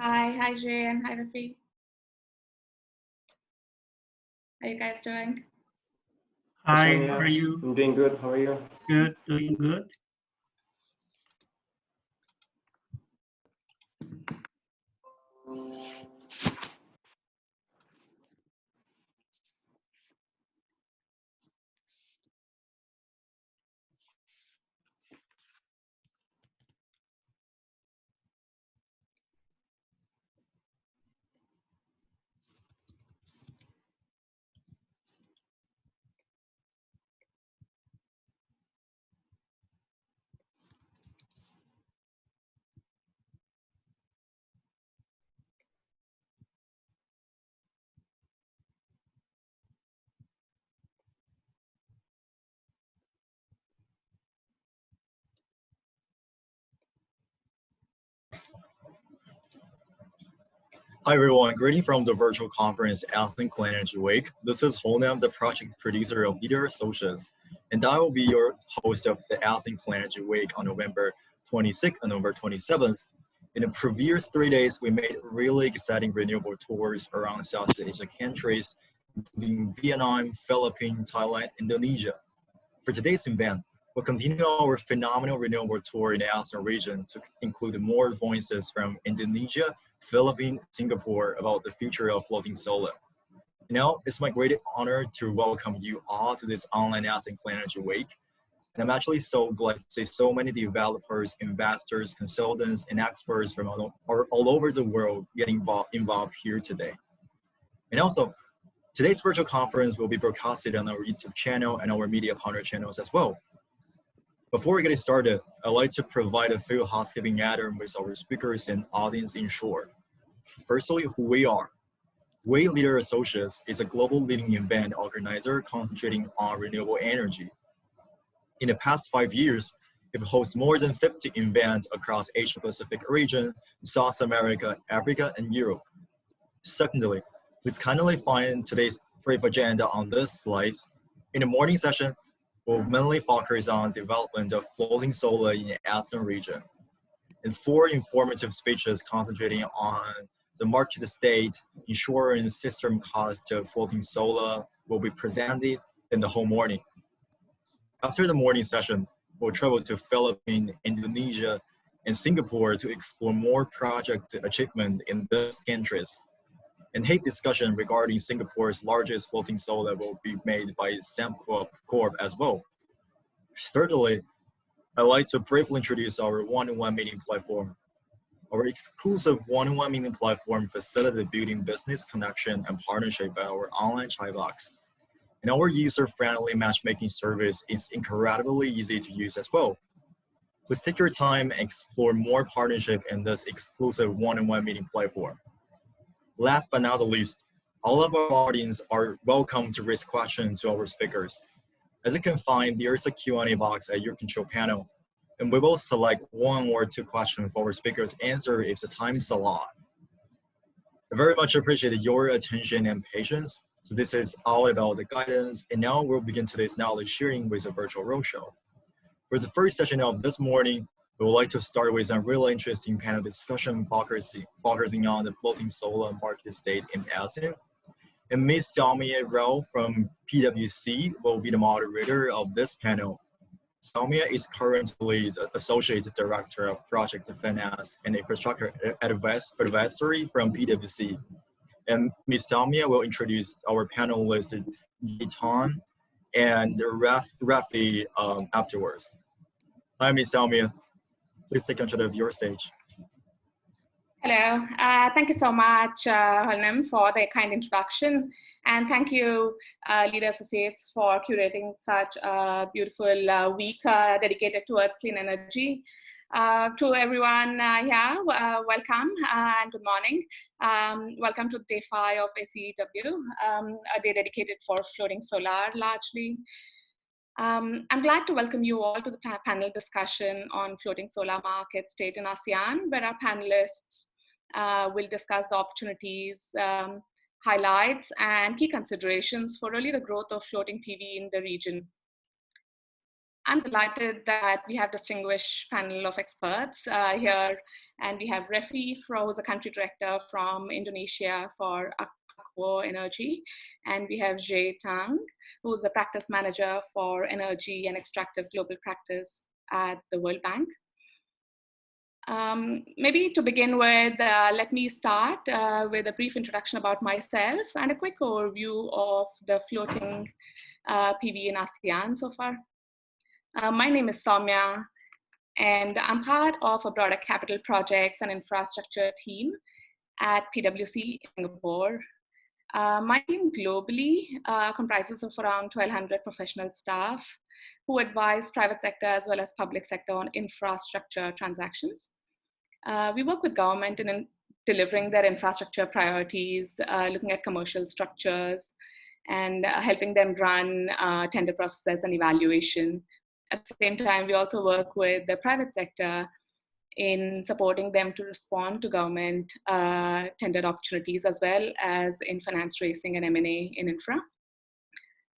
Hi Jay and hi Rafi. How are you guys doing? Hi, how are you? I'm doing good. How are you? Good, doing good. Hi everyone, greeting from the virtual conference ACEW2020 Clean Energy Week. This is Honam, the project producer of Leader Associates, and I will be your host of the ACEW2020 Clean Energy Week on November 26th and November 27th. In the previous 3 days, we made really exciting renewable tours around Southeast Asia countries, including Vietnam, Philippines, Thailand, Indonesia. For today's event, we'll continue our phenomenal renewable tour in the ASEAN region to include more voices from Indonesia, Philippines, Singapore about the future of floating solar. Now, it's my great honor to welcome you all to this online ASEAN Clean Energy Week. And I'm actually so glad to see so many developers, investors, consultants, and experts from all over the world getting involved here today. And also, today's virtual conference will be broadcasted on our YouTube channel and our media partner channels as well. Before we get started, I'd like to provide a few housekeeping items with our speakers and audience in short. Firstly, who we are. We Leader Associates is a global leading event organizer concentrating on renewable energy. In the past 5 years, we've hosted more than 50 events across Asia Pacific region, South America, Africa, and Europe. Secondly, please kindly find today's brief agenda on this slides. In the morning session, we'll mainly focus on development of floating solar in the ASEAN region. And 4 informative speeches concentrating on the market state, insurance system cost of floating solar will be presented in the whole morning. After the morning session, we'll travel to Philippines, Indonesia, and Singapore to explore more project achievement in these countries. And hate discussion regarding Singapore's largest floating solar will be made by Sembcorp Corp as well. Thirdly, I'd like to briefly introduce our one-on-one meeting platform. Our exclusive one-on-one meeting platform facilitates building business connection and partnership by our online chat box. And our user-friendly matchmaking service is incredibly easy to use as well. Please take your time and explore more partnership in this exclusive one-on-one meeting platform. Last but not the least, all of our audience are welcome to raise questions to our speakers. As you can find, there is a Q&A box at your control panel, and we will select 1 or 2 questions for our speaker to answer if the time is allowed. I very much appreciate your attention and patience. So this is all about the guidance, and now we'll begin today's knowledge sharing with a virtual roadshow. For the first session of this morning, we would like to start with a really interesting panel discussion focusing on the floating solar market state in ASEAN. And Ms. Xiaomia Rao from PwC will be the moderator of this panel. Xiaomia is currently the Associate Director of Project Finance and Infrastructure Advisory from PwC. And Ms. Xiaomia will introduce our panelists, Yitan and Rafi afterwards. Hi, Ms. Xiaomia. Please take control of your stage. Hello, thank you so much, Holnam, for the kind introduction. And thank you, Leader Associates, for curating such a beautiful week dedicated towards clean energy. To everyone here, welcome and good morning. Welcome to day 5 of ACEW, a day dedicated for floating solar largely. I'm glad to welcome you all to the panel discussion on floating solar market state in ASEAN, where our panelists will discuss the opportunities, highlights, and key considerations for really the growth of floating PV in the region. I'm delighted that we have a distinguished panel of experts here, and we have Refi, who's a country director from Indonesia for Aqua Energy, and we have Jay Tang, who's a practice manager for energy and extractive global practice at the World Bank. Maybe to begin with, let me start with a brief introduction about myself and a quick overview of the floating PV in ASEAN so far. My name is Soumya, and I'm part of a broader capital projects and infrastructure team at PwC Singapore. My team globally comprises of around 1,200 professional staff who advise private sector as well as public sector on infrastructure transactions. We work with government in delivering their infrastructure priorities, looking at commercial structures, and helping them run tender processes and evaluation. At the same time, we also work with the private sector in supporting them to respond to government tendered opportunities, as well as in finance raising and M&A in infra.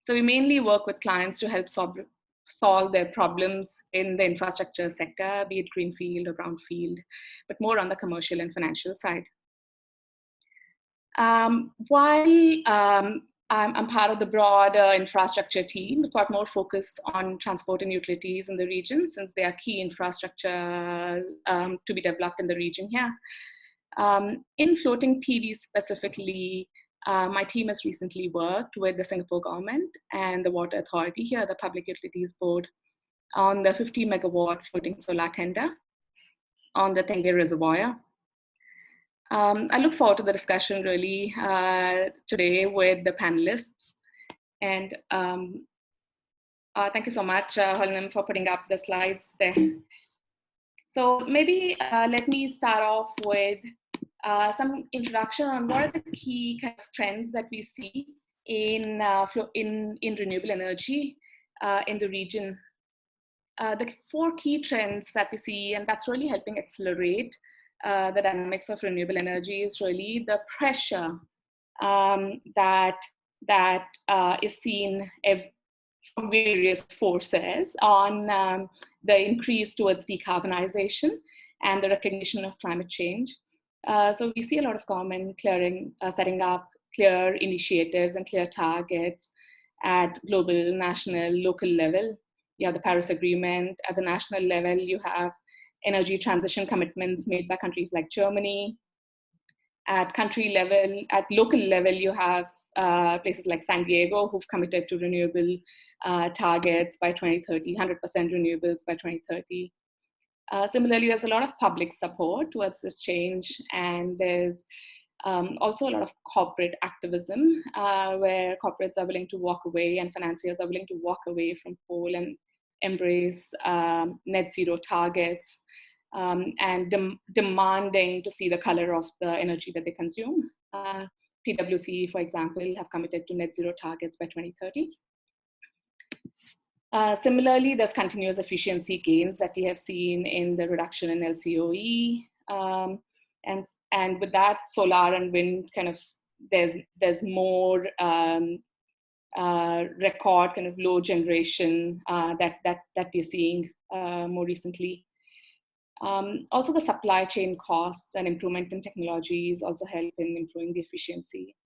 So we mainly work with clients to help solve their problems in the infrastructure sector, be it greenfield or brownfield, but more on the commercial and financial side. While I'm part of the broader infrastructure team, we've got more focus on transport and utilities in the region, since they are key infrastructure to be developed in the region here. In floating PV specifically, my team has recently worked with the Singapore government and the Water Authority here, the Public Utilities Board, on the 50 megawatt floating solar tender on the Tengeh Reservoir. I look forward to the discussion really today with the panelists. And thank you so much, Holnam, for putting up the slides there. So maybe let me start off with some introduction on what are the key kind of trends that we see in renewable energy in the region. The 4 key trends that we see, and that's really helping accelerate the dynamics of renewable energy, is really the pressure that is seen from various forces on the increase towards decarbonization and the recognition of climate change. So we see a lot of government setting up clear initiatives and clear targets at global, national, local level. You have the Paris Agreement. At the national level, you have energy transition commitments made by countries like Germany. At country level, at local level, you have places like San Diego who've committed to renewable targets by 2030, 100% renewables by 2030. Similarly, there's a lot of public support towards this change, and there's also a lot of corporate activism where corporates are willing to walk away and financiers are willing to walk away from coal and embrace net zero targets and demanding to see the color of the energy that they consume. PwC, for example, have committed to net zero targets by 2030. Similarly, there's continuous efficiency gains that we have seen in the reduction in LCOE. And with that, solar and wind kind of, there's more record kind of low generation that we're seeing more recently. Also, the supply chain costs and improvement in technologies also help in improving the efficiency.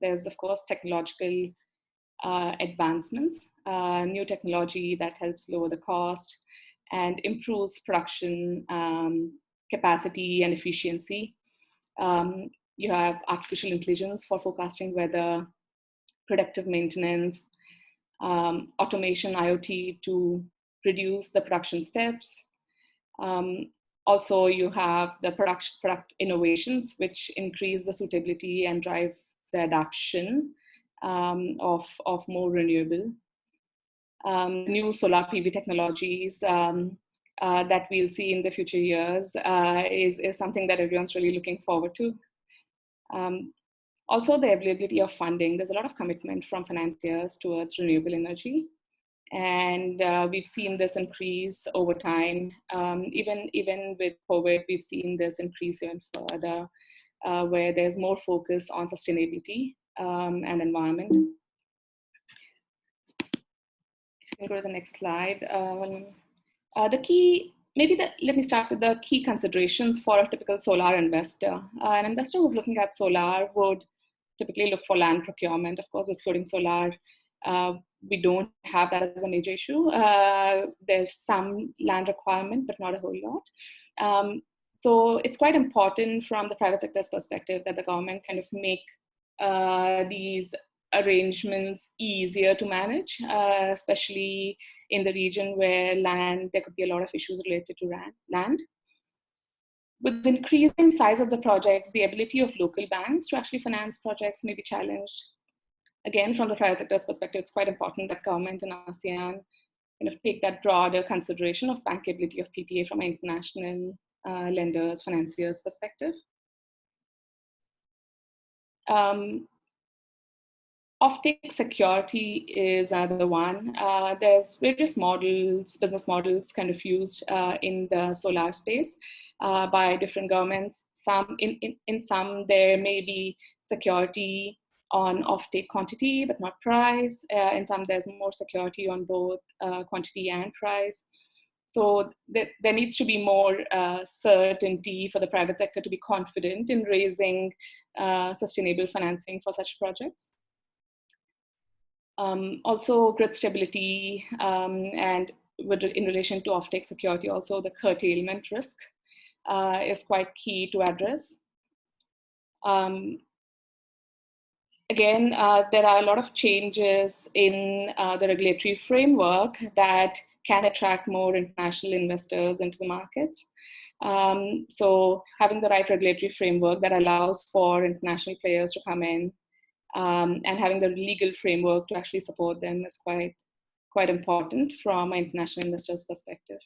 There's, of course, technological advancements, new technology that helps lower the cost and improves production capacity and efficiency. You have artificial intelligence for forecasting weather, predictive maintenance, automation, IoT to reduce the production steps. Also, you have the product innovations, which increase the suitability and drive the adoption of more renewable. New solar PV technologies that we'll see in the future years is something that everyone's really looking forward to. Also, the availability of funding. There's a lot of commitment from financiers towards renewable energy. And we've seen this increase over time. Even with COVID, we've seen this increase even further, where there's more focus on sustainability and environment. can go to the next slide. Let me start with the key considerations for a typical solar investor. An investor who's looking at solar would typically look for land procurement. Of course, with floating solar, we don't have that as a major issue. There's some land requirement, but not a whole lot. So it's quite important from the private sector's perspective that the government kind of make these arrangements easier to manage, especially in the region where there could be a lot of issues related to land. With the increasing size of the projects, the ability of local banks to actually finance projects may be challenged. Again, from the private sector's perspective, it's quite important that government and ASEAN kind of take that broader consideration of bankability of PPA from an international lenders, financiers perspective. Offtake security is another one. There's various models, business models kind of used in the solar space by different governments. In some, there may be security on offtake quantity, but not price. In some, there's more security on both quantity and price. So there needs to be more certainty for the private sector to be confident in raising sustainable financing for such projects. Also grid stability and in relation to offtake security, also the curtailment risk is quite key to address. Again, there are a lot of changes in the regulatory framework that can attract more international investors into the markets. So having the right regulatory framework that allows for international players to come in and having the legal framework to actually support them is quite important from an international investor's perspective.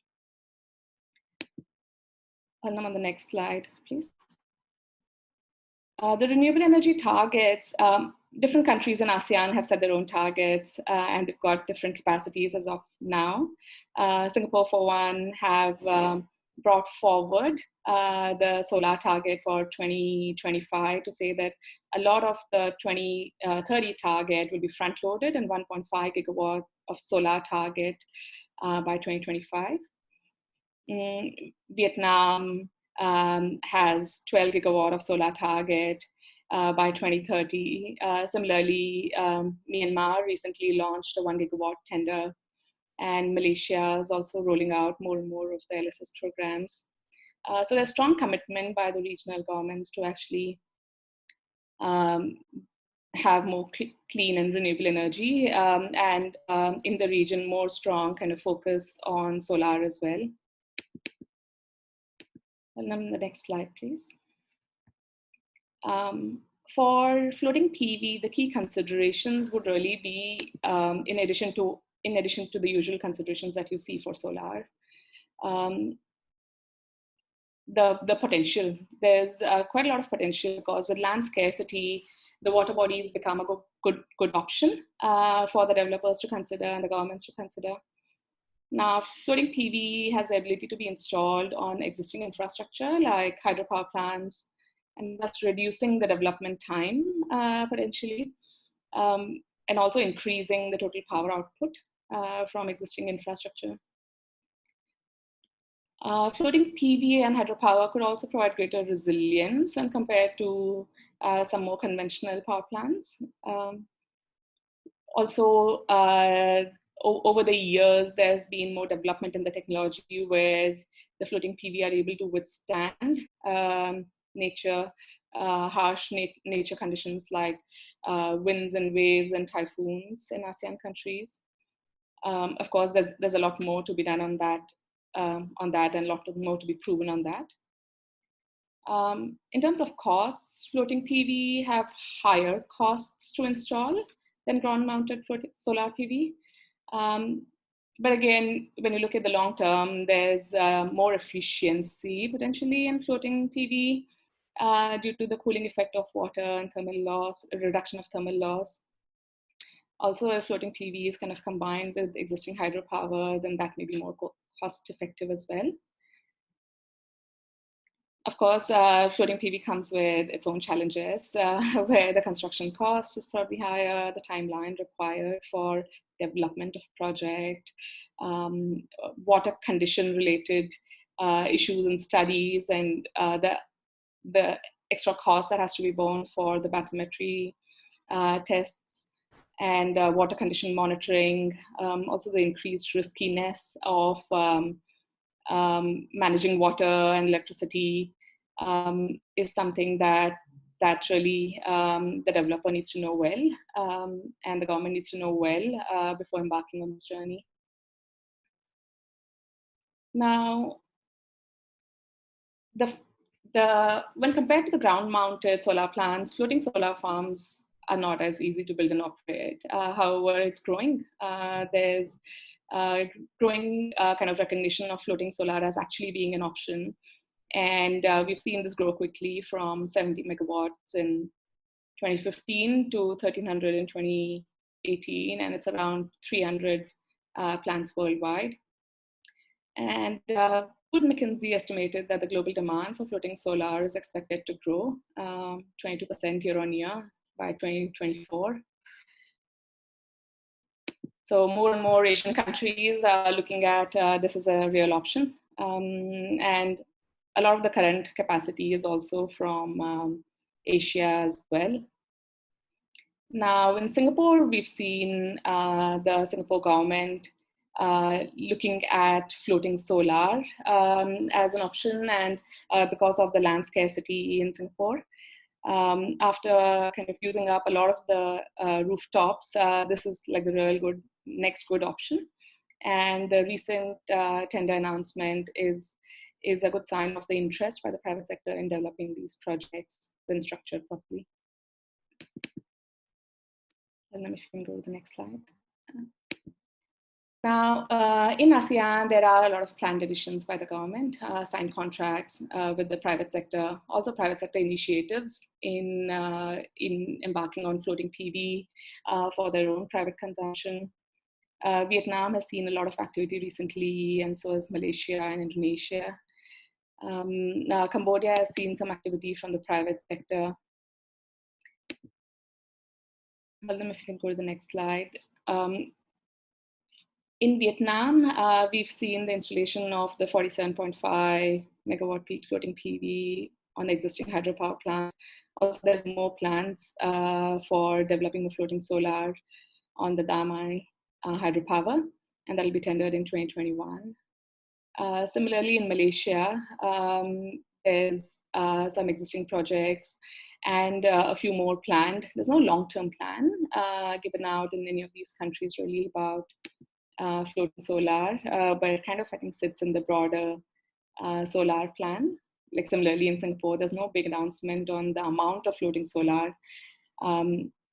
I'll come on the next slide, please. The renewable energy targets, different countries in ASEAN have set their own targets and they've got different capacities as of now. Singapore, for one, have brought forward the solar target for 2025 to say that a lot of the 2030 target will be front-loaded and 1.5 gigawatt of solar target by 2025. Vietnam has 12 gigawatt of solar target by 2030. Similarly, Myanmar recently launched a 1 gigawatt tender, and Malaysia is also rolling out more and more of the LSS programs. So there's strong commitment by the regional governments to actually have more clean and renewable energy, and in the region, more strong kind of focus on solar as well. And then the next slide, please. For floating PV, the key considerations would really be, in addition to the usual considerations that you see for solar, the potential. There's quite a lot of potential because with land scarcity, the water bodies become a good option for the developers to consider and the governments to consider. Now, floating PV has the ability to be installed on existing infrastructure like hydropower plants, and thus reducing the development time potentially, and also increasing the total power output from existing infrastructure. Floating PV and hydropower could also provide greater resilience when compared to some more conventional power plants. Also, over the years, there's been more development in the technology where the floating PV are able to withstand harsh nature conditions like winds and waves and typhoons in ASEAN countries. Of course, there's a lot more to be done on that and a lot more to be proven on that. In terms of costs, floating PV have higher costs to install than ground-mounted solar PV. But again, when you look at the long term, there's more efficiency potentially in floating PV due to the cooling effect of water and thermal loss, a reduction of thermal loss. Also, if floating PV is kind of combined with existing hydropower, then that may be more cost effective as well. Of course, floating PV comes with its own challenges, where the construction cost is probably higher, the timeline required for development of project, water condition related issues and studies, and the extra cost that has to be borne for the bathymetry tests, and water condition monitoring, also the increased riskiness of managing water and electricity is something that really the developer needs to know well, and the government needs to know well before embarking on this journey. Now, when compared to the ground-mounted solar plants, floating solar farms are not as easy to build and operate. However, it's growing. There's growing kind of recognition of floating solar as actually being an option. And we've seen this grow quickly from 70 megawatts in 2015 to 1,300 in 2018, and it's around 300 plants worldwide. And Wood Mackenzie estimated that the global demand for floating solar is expected to grow 22% year on year by 2024. So more and more Asian countries are looking at this as a real option. And a lot of the current capacity is also from Asia as well. Now in Singapore, we've seen the Singapore government looking at floating solar as an option, and because of the land scarcity in Singapore. After kind of using up a lot of the rooftops, this is like the next good option. And the recent tender announcement is a good sign of the interest by the private sector in developing these projects when structured properly. And then if you can go to the next slide. Now, in ASEAN, there are a lot of planned additions by the government, signed contracts with the private sector, also private sector initiatives in embarking on floating PV for their own private consumption. Vietnam has seen a lot of activity recently, and so has Malaysia and Indonesia. Cambodia has seen some activity from the private sector. If you can go to the next slide. In Vietnam, we've seen the installation of the 47.5 megawatt peak floating PV on the existing hydropower plant. Also, there's more plans for developing the floating solar on the Damai hydropower, and that'll be tendered in 2021. Similarly, in Malaysia, there's some existing projects and a few more planned. There's no long-term plan given out in any of these countries really about floating solar, but it kind of, I think, sits in the broader solar plan. Like similarly in Singapore, there's no big announcement on the amount of floating solar.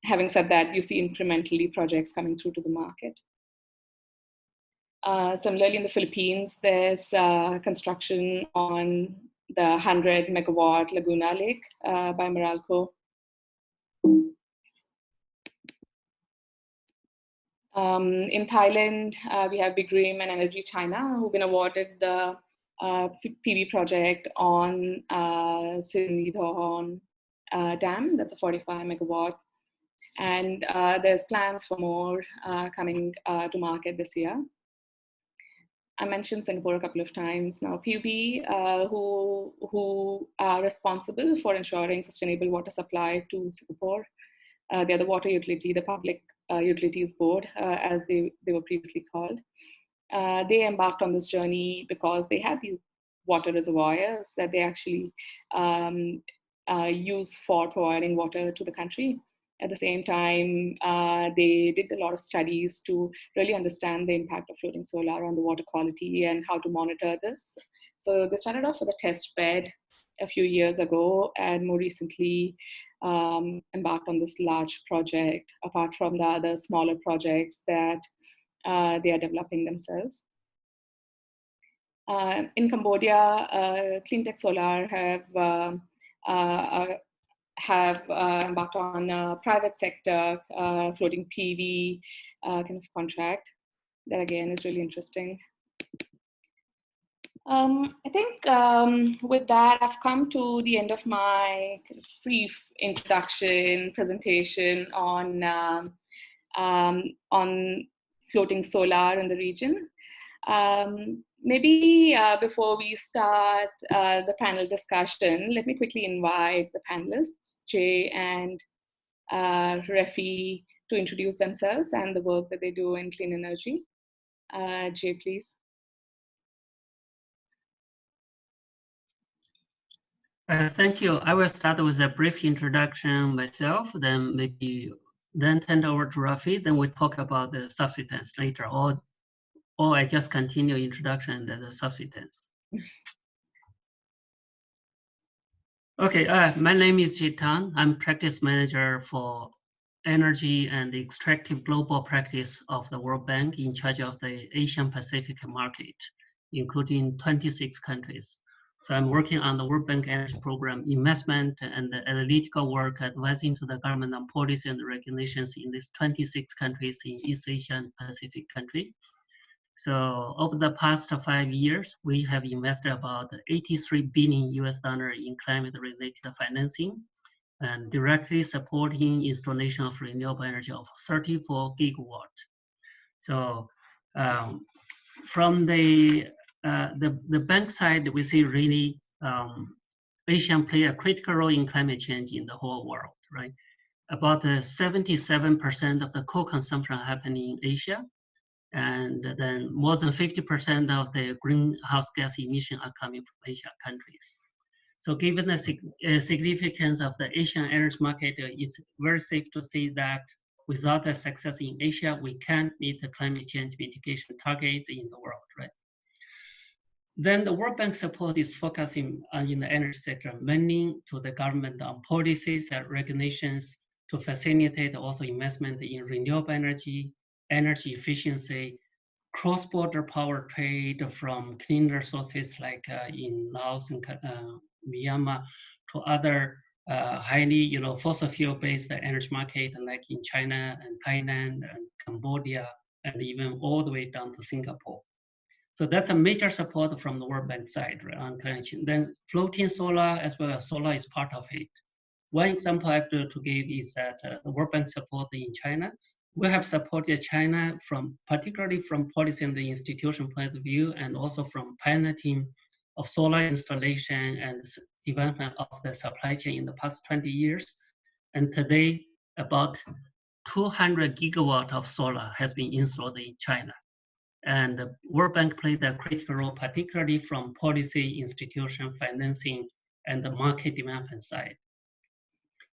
Having said that, you see incrementally projects coming through to the market. Similarly, in the Philippines, there's construction on the 100 megawatt Laguna Lake by Meralco. In Thailand, we have Big Rim and Energy China, who've been awarded the PV project on Sirnidhorn Dam. That's a 45 megawatt. And there's plans for more coming to market this year. I mentioned Singapore a couple of times now. PUB, who are responsible for ensuring sustainable water supply to Singapore. They're the water utility, the Public Utilities Board, as they were previously called. They embarked on this journey because they have these water reservoirs that they actually use for providing water to the country. At the same time, they did a lot of studies to really understand the impact of floating solar on the water quality and how to monitor this. So they started off with a test bed a few years ago, and more recently embarked on this large project, apart from the other smaller projects that they are developing themselves. In Cambodia, Cleantech Solar have embarked on a private sector floating PV kind of contract. That again is really interesting. I think with that, I've come to the end of my kind of brief introduction presentation on floating solar in the region. Maybe before we start the panel discussion, let me quickly invite the panelists, Jay and Refi, to introduce themselves and the work that they do in clean energy. Jay, please. Thank you. I will start with a brief introduction myself, then turn over to Rafi, then we talk about the substance later, or I just continue introduction and then the substance. Okay, my name is Chetan. I'm practice manager for energy and extractive global practice of the World Bank in charge of the Asian Pacific market, including 26 countries. So I'm working on the World Bank Energy Program investment and the analytical work advising to the government on policy and regulations in these 26 countries in East Asia and Pacific country. So over the past 5 years, we have invested about 83 billion US dollar in climate-related financing and directly supporting installation of renewable energy of 34 gigawatt. So from the bank side, we see really Asia play a critical role in climate change in the whole world, right? About 77% of the coal consumption happening in Asia, and then more than 50% of the greenhouse gas emission are coming from Asian countries. So given the significance of the Asian energy market, it's very safe to say that without the success in Asia, we can't meet the climate change mitigation target in the world, right? Then the World Bank support is focusing on in the energy sector, mainly to the government on policies and regulations to facilitate also investment in renewable energy, energy efficiency, cross-border power trade from cleaner sources like in Laos and Myanmar to other highly fossil fuel-based energy market like in China and Thailand and Cambodia and even all the way down to Singapore. So that's a major support from the World Bank side on climate change. Then floating solar as well as solar is part of it. One example I have to give is that the World Bank support in China. We have supported China particularly from policy and the institution point of view, and also from piloting of solar installation and development of the supply chain in the past 20 years. And today, about 200 gigawatt of solar has been installed in China. And the World Bank played a critical role, particularly from policy, institution, financing, and the market development side.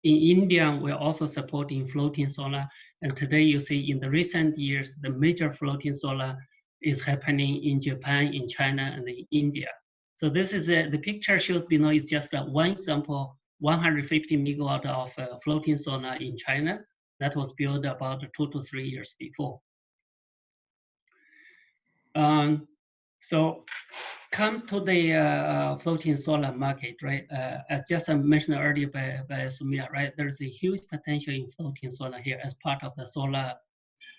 In India, we're also supporting floating solar. And today you see in the recent years, the major floating solar is happening in Japan, in China, and in India. So this is the picture shows below is just one example, 150 megawatt of floating solar in China that was built about 2 to 3 years before. So come to the floating solar market, right? As just mentioned earlier by Sumia, right? There's a huge potential in floating solar here as part of the solar,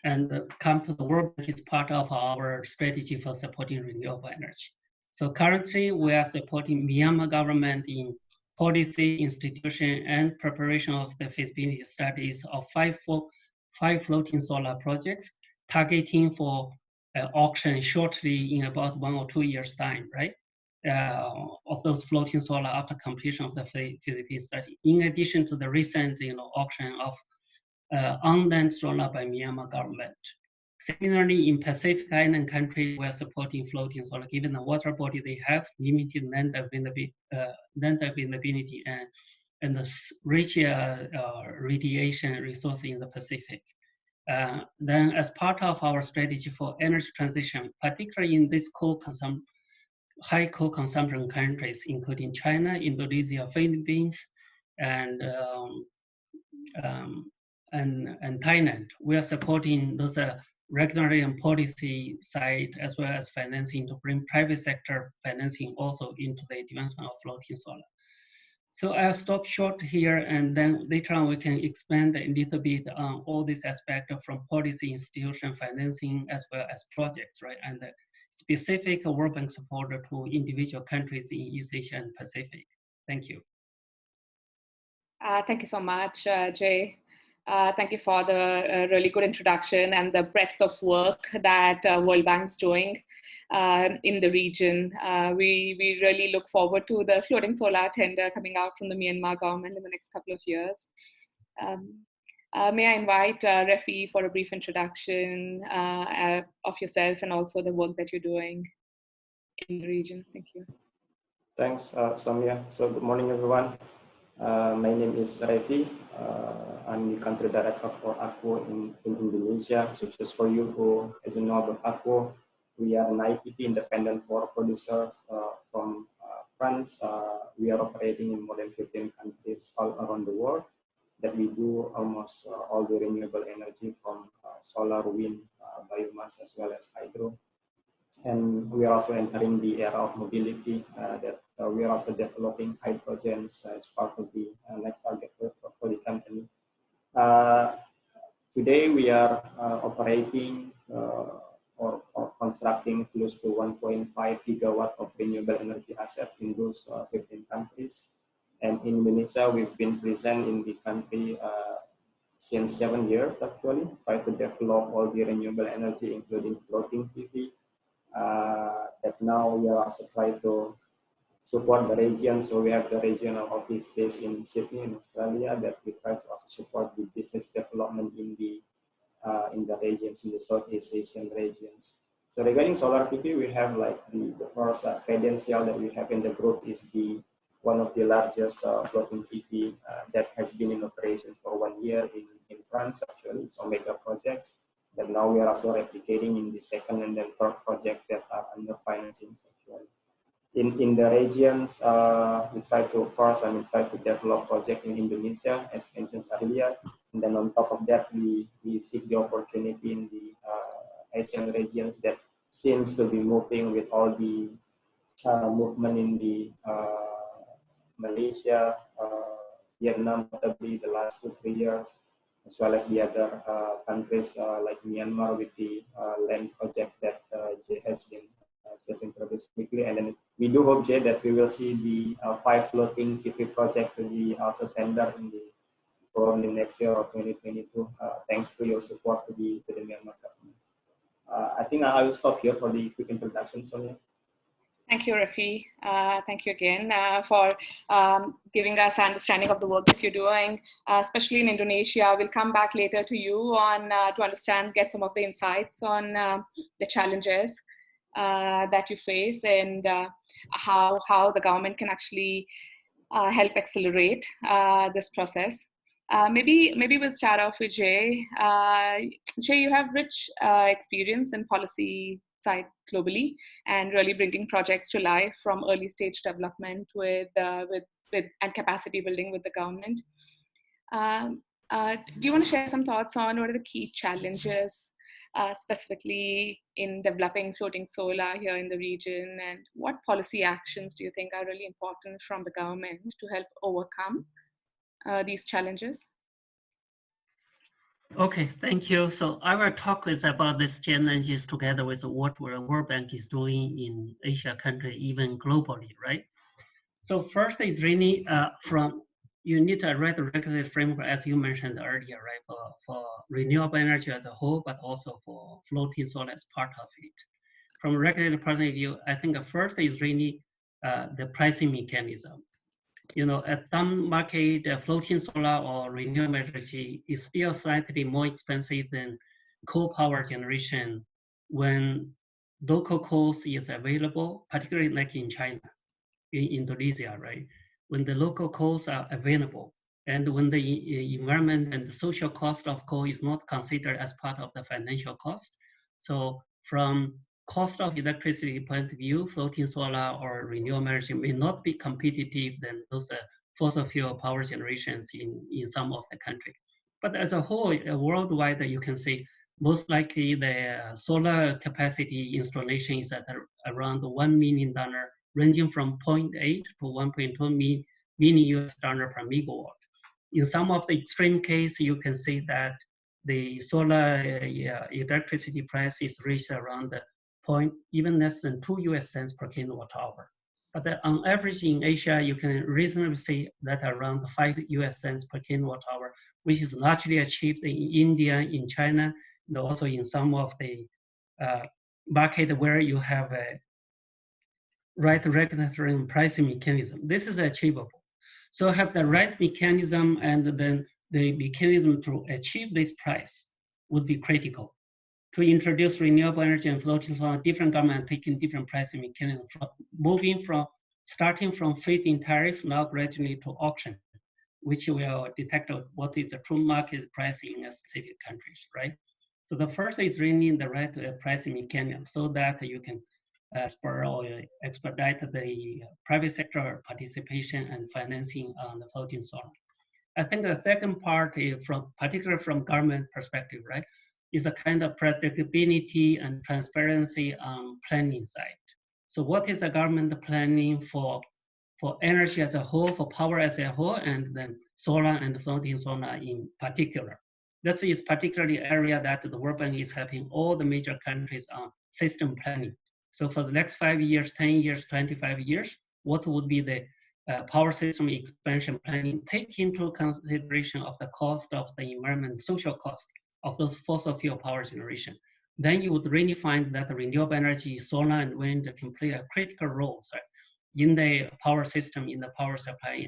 and come to the World Bank is part of our strategy for supporting renewable energy. So currently we are supporting Myanmar government in policy, institution, and preparation of the feasibility studies of five floating solar projects targeting for auction shortly in about 1 or 2 years time, right? Of those floating solar after completion of the feasibility study. In addition to the recent auction of on-land solar by Myanmar government. Similarly, in Pacific Island country, we are supporting floating solar given the water body they have, limited land availability and the rich radiation resource in the Pacific. Then as part of our strategy for energy transition, particularly in these high coal consumption countries, including China, Indonesia, Philippines, and Thailand, we are supporting those regulatory and policy side as well as financing to bring private sector financing also into the development of floating solar. So I'll stop short here, and then later on we can expand a little bit on all this aspect from policy, institution, financing, as well as projects, right? And the specific World Bank support to individual countries in East Asia and Pacific. Thank you. Thank you so much, Jay. Thank you for the really good introduction and the breadth of work that World Bank's doing in the region. We really look forward to the floating solar tender coming out from the Myanmar government in the next couple of years. May I invite Refi for a brief introduction of yourself and also the work that you're doing in the region. Thank you. Thanks, Samia. So good morning, everyone. My name is Refi. I'm the country director for ACEW in Indonesia. So just for you who doesn't know about ACEW, we are an IPP, independent power producers from France. We are operating in more than 15 countries all around the world. That we do almost all the renewable energy from solar, wind, biomass, as well as hydro. And we are also entering the era of mobility that we are also developing hydrogens as part of the next target for the company. Today we are operating or constructing close to 1.5 gigawatt of renewable energy assets in those 15 countries. And in Indonesia, we've been present in the country since 7 years actually, try to develop all the renewable energy, including floating PV. That now we are also trying to support the region. So we have the regional office based in Sydney, in Australia, that we try to also support the business development in the regions, in the Southeast Asian regions. So regarding solar PV, we have like the first credential that we have in the group is one of the largest floating PV that has been in operation for 1 year in France actually. It's a mega project. But now we are also replicating in the second and then third project that are under financing actually. In the regions, we try to develop project in Indonesia, as mentioned earlier. And then on top of that, we seek the opportunity in the Asian regions that seems to be moving with all the movement in the Malaysia, Vietnam, probably the last 2-3 years, as well as the other countries like Myanmar with the land project that Jay has been just introduced quickly. And then we do hope, Jay, that we will see the 5 floating PV project to be also tender in the probably next year or 2022, thanks to your support to the Myanmar government. I think I will stop here for the quick introduction, Sonia. Thank you, Rafi. Thank you again for giving us an understanding of the work that you're doing, especially in Indonesia. We'll come back later to you on to understand, get some of the insights on the challenges that you face and how the government can actually help accelerate this process. Maybe we'll start off with Jay. Jay, you have rich experience in policy side globally and really bringing projects to life from early stage development with and capacity building with the government. Do you want to share some thoughts on what are the key challenges specifically in developing floating solar here in the region, and what policy actions do you think are really important from the government to help overcome these challenges? Okay, thank you. So I will talk about these challenges together with what World Bank is doing in Asia country, even globally, right? So first is really you need to write a regulatory framework, as you mentioned earlier, right, for renewable energy as a whole, but also for floating solar as part of it. From a regulatory point of view, I think the first is really the pricing mechanism. You know, at some market, floating solar or renewable energy is still slightly more expensive than coal power generation when local coal is available, particularly like in China, in Indonesia, right? When the local coals are available and when the environment and the social cost of coal is not considered as part of the financial cost. So from cost of electricity point of view, floating solar or renewable energy may not be competitive than those fossil fuel power generations in some of the country. But as a whole, worldwide, you can see most likely the solar capacity installation is at around $1 million, ranging from 0.8 to 1.2 million US dollar per megawatt. In some of the extreme case, you can see that the solar electricity price is reached around even less than 2 US cents per kilowatt hour. But on average in Asia, you can reasonably say that around 5 US cents per kilowatt hour, which is largely achieved in India, in China, and also in some of the market where you have a right regulatory and pricing mechanism. This is achievable. So have the right mechanism, and then the mechanism to achieve this price would be critical. To introduce renewable energy and floating solar, different government taking different pricing mechanism, starting from feed-in tariff, now gradually to auction, which will detect what is the true market pricing in a specific countries, right? So the first is really the right pricing mechanism so that you can spur or expedite the private sector participation and financing on the floating solar. I think the second part is particularly from government perspective, right, is a kind of predictability and transparency on planning side. So what is the government planning for energy as a whole, for power as a whole, and then solar and floating solar in particular? This is particularly area that the World Bank is helping all the major countries on system planning. So for the next 5 years, 10 years, 25 years, what would be the power system expansion planning, take into consideration of the cost of the environment, social cost of those fossil fuel power generation. Then you would really find that the renewable energy, solar and wind can play a critical role, right, in the power system, in the power supply,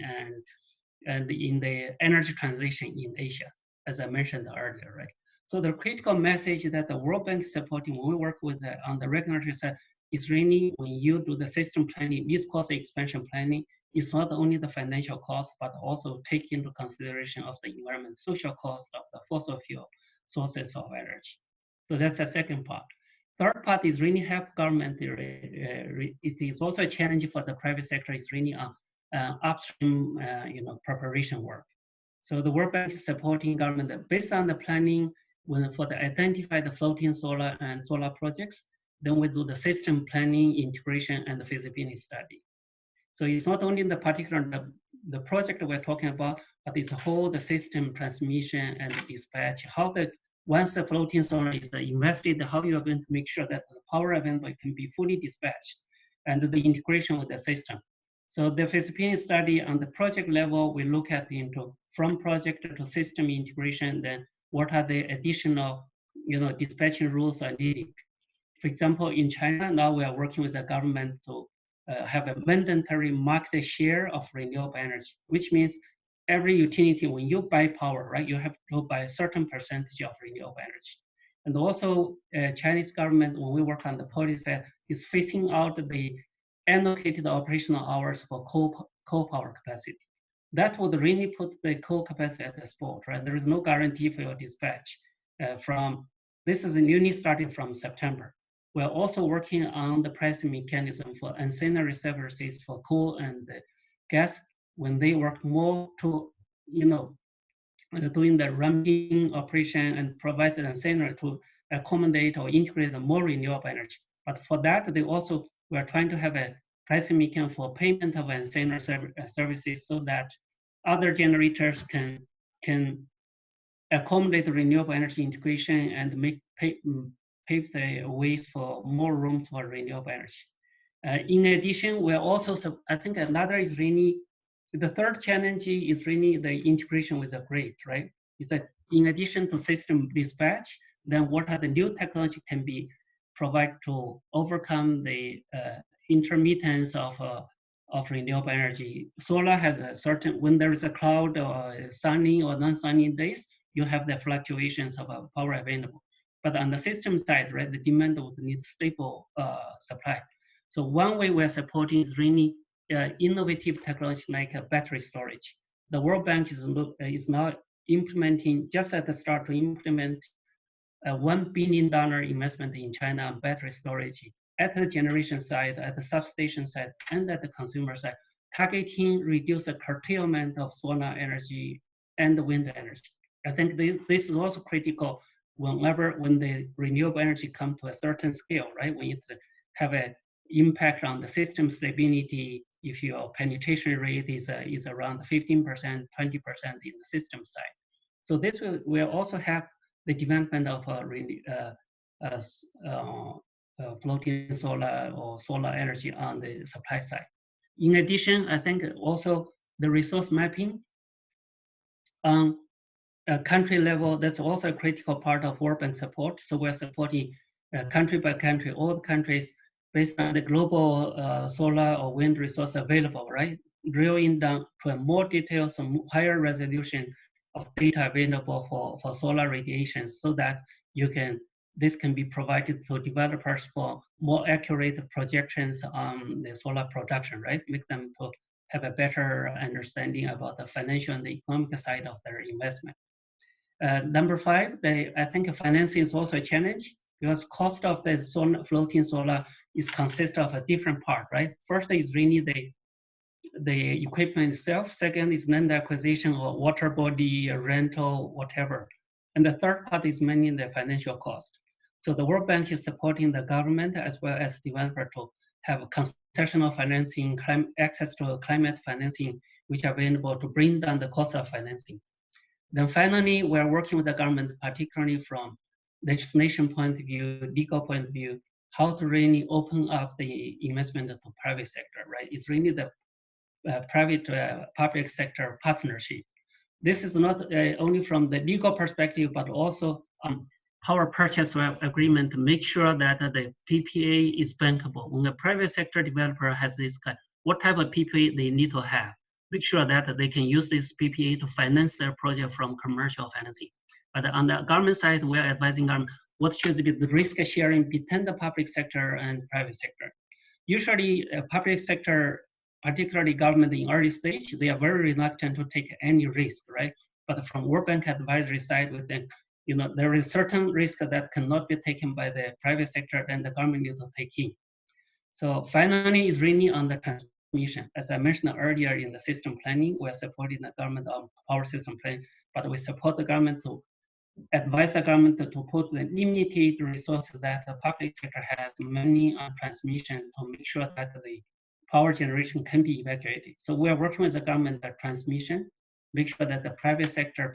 and in the energy transition in Asia, as I mentioned earlier, right? So the critical message that the World Bank is supporting when we work with on the regulatory side is really when you do the system planning, this cost expansion planning, it's not only the financial cost, but also take into consideration of the environment, social cost of the fossil fuel sources of energy. So that's the second part. Third part is really help government. It is also a challenge for the private sector. Is really upstream, preparation work. So the World Bank is supporting government based on the planning for the identify the floating solar and solar projects. Then we do the system planning, integration, and the feasibility study. So it's not only the particular the project we're talking about, but it's a whole the system transmission and dispatch. How once the floating solar is invested, how you are going to make sure that the power available can be fully dispatched, and the integration with the system. So the feasibility study on the project level, we look at from project to system integration. Then what are the additional dispatching rules are needed. For example, in China, now we are working with the government to have a mandatory market share of renewable energy, which means every utility, when you buy power, right, you have to buy a certain percentage of renewable energy. And also, Chinese government, when we work on the policy, is phasing out the allocated operational hours for coal power capacity. That would really put the coal capacity at the spot, right? There is no guarantee for your dispatch this is newly started from September. We're also working on the pricing mechanism for ancillary services for coal and gas when they work more to, doing the ramping operation and provide an ancillary to accommodate or integrate more renewable energy. But for that, we're trying to have a pricing mechanism for payment of ancillary services so that other generators can accommodate the renewable energy integration and pave the ways for more rooms for renewable energy. In addition, we're also, I think another is really, the third challenge is really the integration with the grid, right? It's that in addition to system dispatch, then what are the new technology can be provided to overcome the intermittence of renewable energy. Solar has a certain, when there is a cloud or sunny or non-sunny days, you have the fluctuations of power available. But on the system side, right, the demand would need stable supply. So one way we're supporting is really innovative technology like battery storage. The World Bank is now implementing, just at the start, to implement a $1 billion investment in China on battery storage at the generation side, at the substation side, and at the consumer side, targeting reduce the curtailment of solar energy and wind energy. I think this is also critical when the renewable energy come to a certain scale, right? When it have an impact on the system stability, if your penetration rate is around 15%, 20% in the system side. So this will also have the development of floating solar or solar energy on the supply side. In addition, I think also the resource mapping on a country level, that's also a critical part of World Bank support. So we're supporting country by country, all the countries based on the global solar or wind resource available, right? Drilling down to a more detailed, some higher resolution of data available for solar radiation, so that this can be provided to developers for more accurate projections on the solar production, right? Make them to have a better understanding about the financial and the economic side of their investment. Number 5, I think financing is also a challenge, because cost of the floating solar consists of a different part, right? First is really the equipment itself. Second is land acquisition or water body, rental, whatever. And the third part is mainly the financial cost. So the World Bank is supporting the government as well as developer to have concessional financing, access to climate financing, which are available to bring down the cost of financing. Then finally, we're working with the government, particularly from legislation point of view, legal point of view, how to really open up the investment to private sector, right? It's really the private-public sector partnership. This is not only from the legal perspective, but also power purchase agreement to make sure that the PPA is bankable. When a private sector developer has this kind, what type of PPA they need to have? Make sure that they can use this PPA to finance their project from commercial financing. But on the government side, we're advising government what should be the risk sharing between the public sector and private sector. Usually, public sector, particularly government in early stage, they are very reluctant to take any risk, right? But from World Bank advisory side, with them, there is certain risk that cannot be taken by the private sector, and the government needs to take in. So finally, it's really on the transmission. As I mentioned earlier in the system planning, we're supporting the government on power system planning, but we support the government to advise the government to put the limited resources that the public sector has money on transmission to make sure that the power generation can be evacuated. So we are working with the government at transmission, make sure that the private sector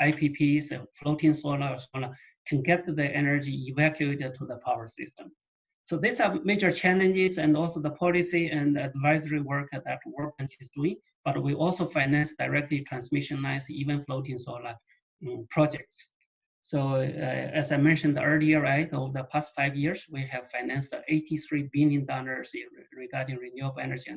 IPPs, floating solar can get the energy evacuated to the power system. So these are major challenges, and also the policy and advisory work that World Bank is doing, but we also finance directly transmission lines, even floating solar projects. So as I mentioned earlier, right, over the past 5 years, we have financed $83 billion regarding renewable energy,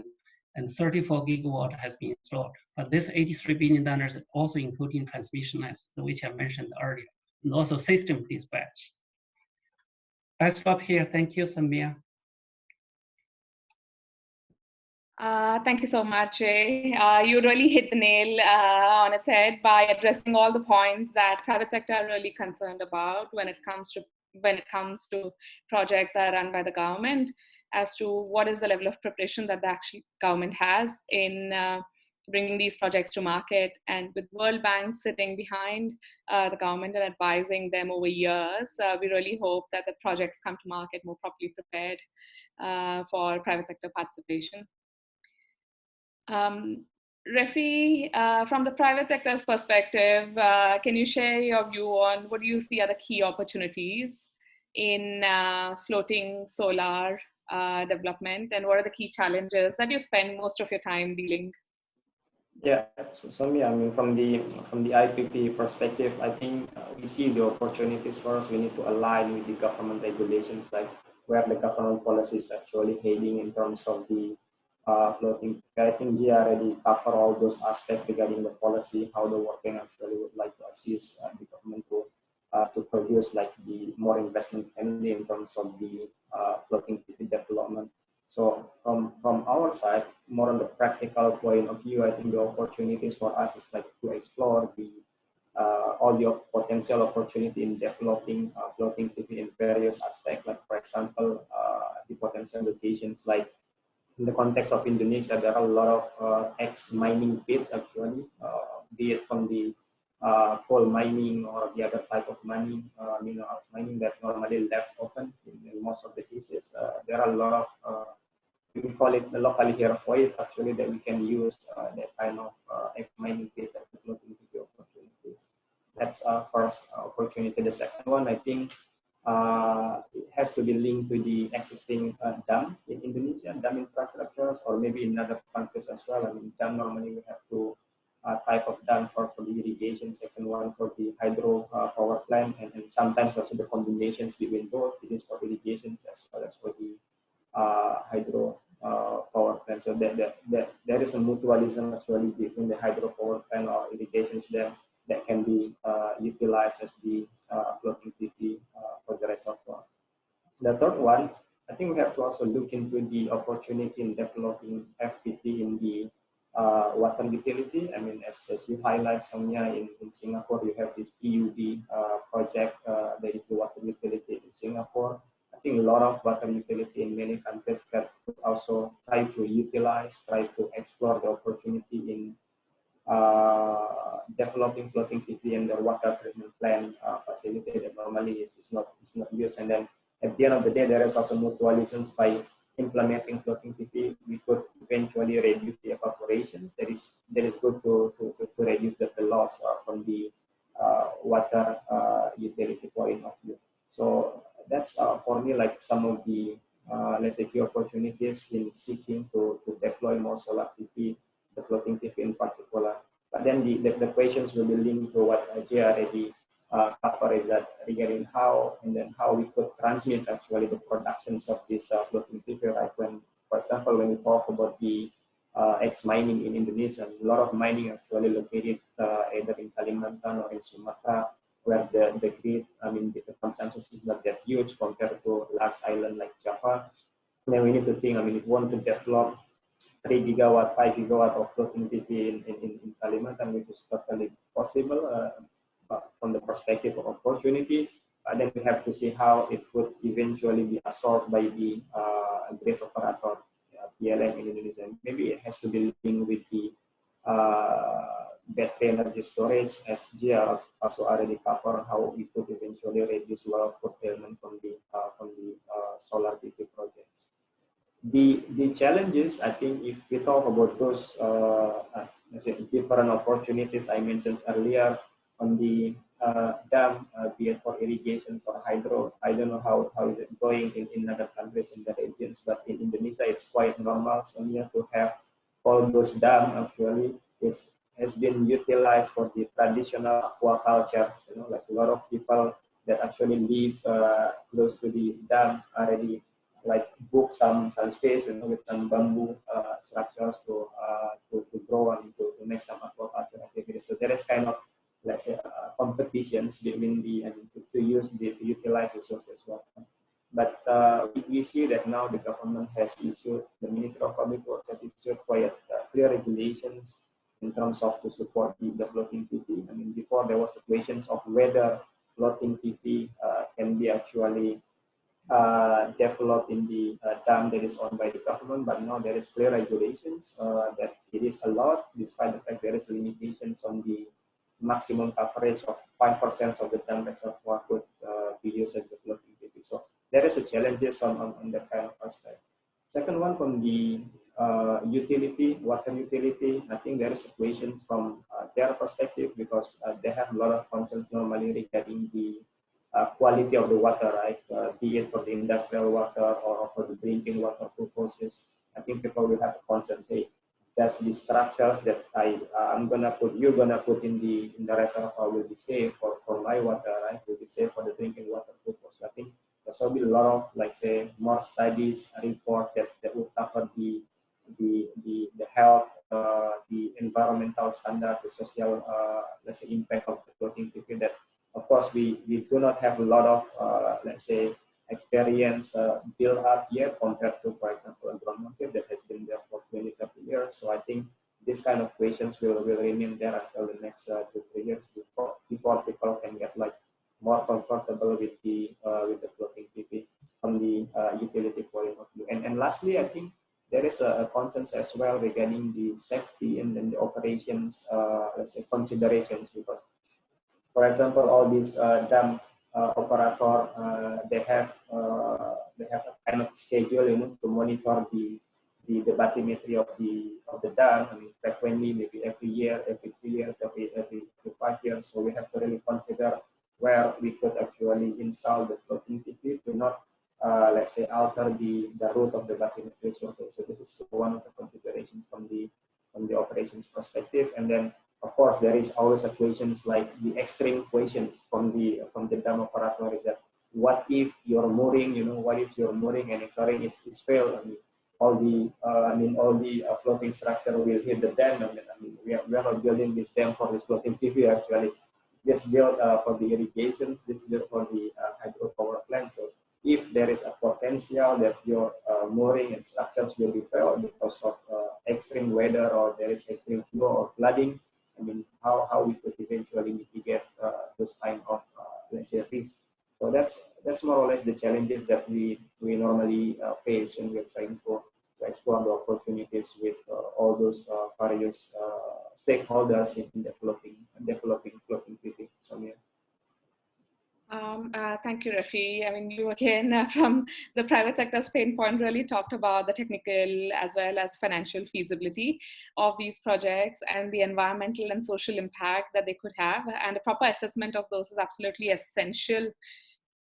and 34 gigawatt has been installed. But this $83 billion is also including transmission lines, which I mentioned earlier, and also system dispatch. I stop here. Thank you, Samia. Thank you so much, Jay. You really hit the nail on its head by addressing all the points that private sector are really concerned about when it comes to projects that are run by the government, as to what is the level of preparation that the actual government has in bringing these projects to market. And with World Bank sitting behind the government and advising them over years, we really hope that the projects come to market more properly prepared for private sector participation. Refi, from the private sector's perspective, can you share your view on what do you see are the key opportunities in floating solar development, and what are the key challenges that you spend most of your time dealing? Yeah, so yeah, I mean, from the IPP perspective, I think we see the opportunities. First, we need to align with the government regulations, like where the government policy is actually heading in terms of the floating. I think we already cover all those aspects regarding the policy, how the World Bank actually would like to assist the government to produce like the more investment friendly in terms of the floating PV development. So from our side, more on the practical point of view, I think the opportunities for us is like to explore the all the potential opportunity in developing floating PV in various aspects. Like for example, the potential locations, like in the context of Indonesia, there are a lot of ex-mining pit actually, be it from the coal mining or the other type of mining, minerals mining that normally left open in most of the cases. There are a lot of we call it locally here void actually, that we can use that kind of ex-mining pit as floating PV opportunities. That's our first opportunity. The second one, I think, it has to be linked to the existing dam in Indonesia, dam infrastructures, or maybe in other countries as well. I mean, dam normally we have two type of dam, first for the irrigation, second one for the hydro power plant, and sometimes also the combinations between both. It is for irrigations as well as for the hydro power plant. So there is a mutualism actually between the hydro power plant or irrigations dam that can be utilized as the floating PV for the reservoir. The third one, I think we have to also look into the opportunity in developing FPT in the water utility. I mean, as you highlight, Sonia, in Singapore, you have this PUB project. There is the water utility in Singapore. I think a lot of water utility in many countries can also try to utilize, try to explore the opportunity in developing floating PV and the water treatment plant facility that normally is not used. And then at the end of the day, there is also mutualisms. By implementing floating PV, we could eventually reduce the evaporations. That is good to reduce the loss from the water utility point of view. So that's for me like some of the let's say key opportunities in seeking to deploy more solar PV, the floating PV in particular. But then the questions will be linked to what Jay already covered, is that regarding how we could transmit actually the productions of this floating PV, right? When, for example, when we talk about the X mining in Indonesia, a lot of mining actually located either in Kalimantan or in Sumatra, where the grid, I mean, the consumption is not that huge compared to large island like Java. And then we need to think, I mean, if we want to develop 3 gigawatt, 5 gigawatt of floating PV in Kalimantan, which is totally possible from the perspective of opportunity. Then we have to see how it would eventually be absorbed by the grid operator, PLN in Indonesia. Maybe it has to be linked with the battery energy storage, as Jia also already covered, how we could eventually reduce a lot of curtailment from the solar PV projects. The challenges, I think, if we talk about those let's say different opportunities I mentioned earlier on the dam, be it for irrigations or hydro, I don't know how is it going in other countries in the regions, but in Indonesia it's quite normal. So we have to have all those dams actually has been utilized for the traditional aquaculture. You know, like a lot of people that actually live close to the dam already like book some space, you know, with some bamboo structures to grow and to make some aquaculture activities. So there is kind of, let's say, competitions between to utilize resources well. But we see that now the government has issued, the Ministry of Public Works has issued quite clear regulations in terms of to support the floating PV. I mean, before there was questions of whether floating PV can be actually developed in the dam that is owned by the government, but now there is clear regulations that it is allowed, despite the fact there is limitations on the maximum coverage of 5% of the dam reservoir could be used as the floating PV. So there is a challenges on that kind of aspect. Second one, from the utility, water utility, I think there is a question from their perspective, because they have a lot of concerns normally regarding the quality of the water, right? Be it for the industrial water or for the drinking water purposes. I think people will have concerns, say, does the structures that you're gonna put in the reservoir will be safe for my water, right? Will be safe for the drinking water purpose. I think there's will be a lot of, like, say, more studies, report that will cover the health, the environmental standard, the social, let's say, impact of the floating PV. That, of course, we do not have a lot of, let's say, experience built up yet compared to, for example, a ground market that has been there for 20, 30 years. So I think this kind of questions will remain there until the next 2-3 years before people can get like more comfortable with the floating PV from the utility point of view. And lastly, I think there is a consensus as well regarding the safety and then the operations, let's say, considerations, because, for example, all these dam operator, they have a kind of schedule, you know, to monitor the bathymetry of the dam. I mean, frequently, maybe every year, every 3 years, every 5 years. So we have to really consider where we could actually install the floating PV to not let's say, alter the route of the bathymetry survey. So this is one of the considerations from the operations perspective. And then, of course, there is always equations like the extreme equations from the dam operator, is that what if your mooring, what if your mooring and anchoring is failed? All the floating structure will hit the dam. We are not building this dam for this floating PV actually. This built for the irrigations, this built for the hydropower plant. So if there is a potential that your mooring and structures will be failed because of extreme weather, or there is extreme flow or flooding, how we could eventually mitigate those kind of let's say risks. So that's more or less the challenges that we normally face when we're trying to explore the opportunities with all those various stakeholders in developing floating PV. So yeah. Thank you, Rafi. You again, from the private sector's pain point, really talked about the technical as well as financial feasibility of these projects and the environmental and social impact that they could have. And a proper assessment of those is absolutely essential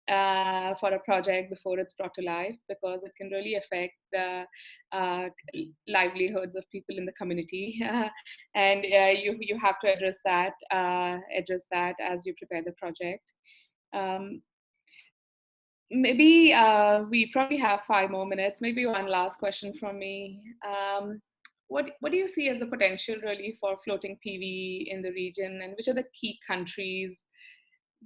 for a project before it's brought to life, because it can really affect the livelihoods of people in the community. And you have to address that as you prepare the project. Maybe we probably have 5 more minutes. Maybe one last question from me. What do you see as the potential really for floating PV in the region, and which are the key countries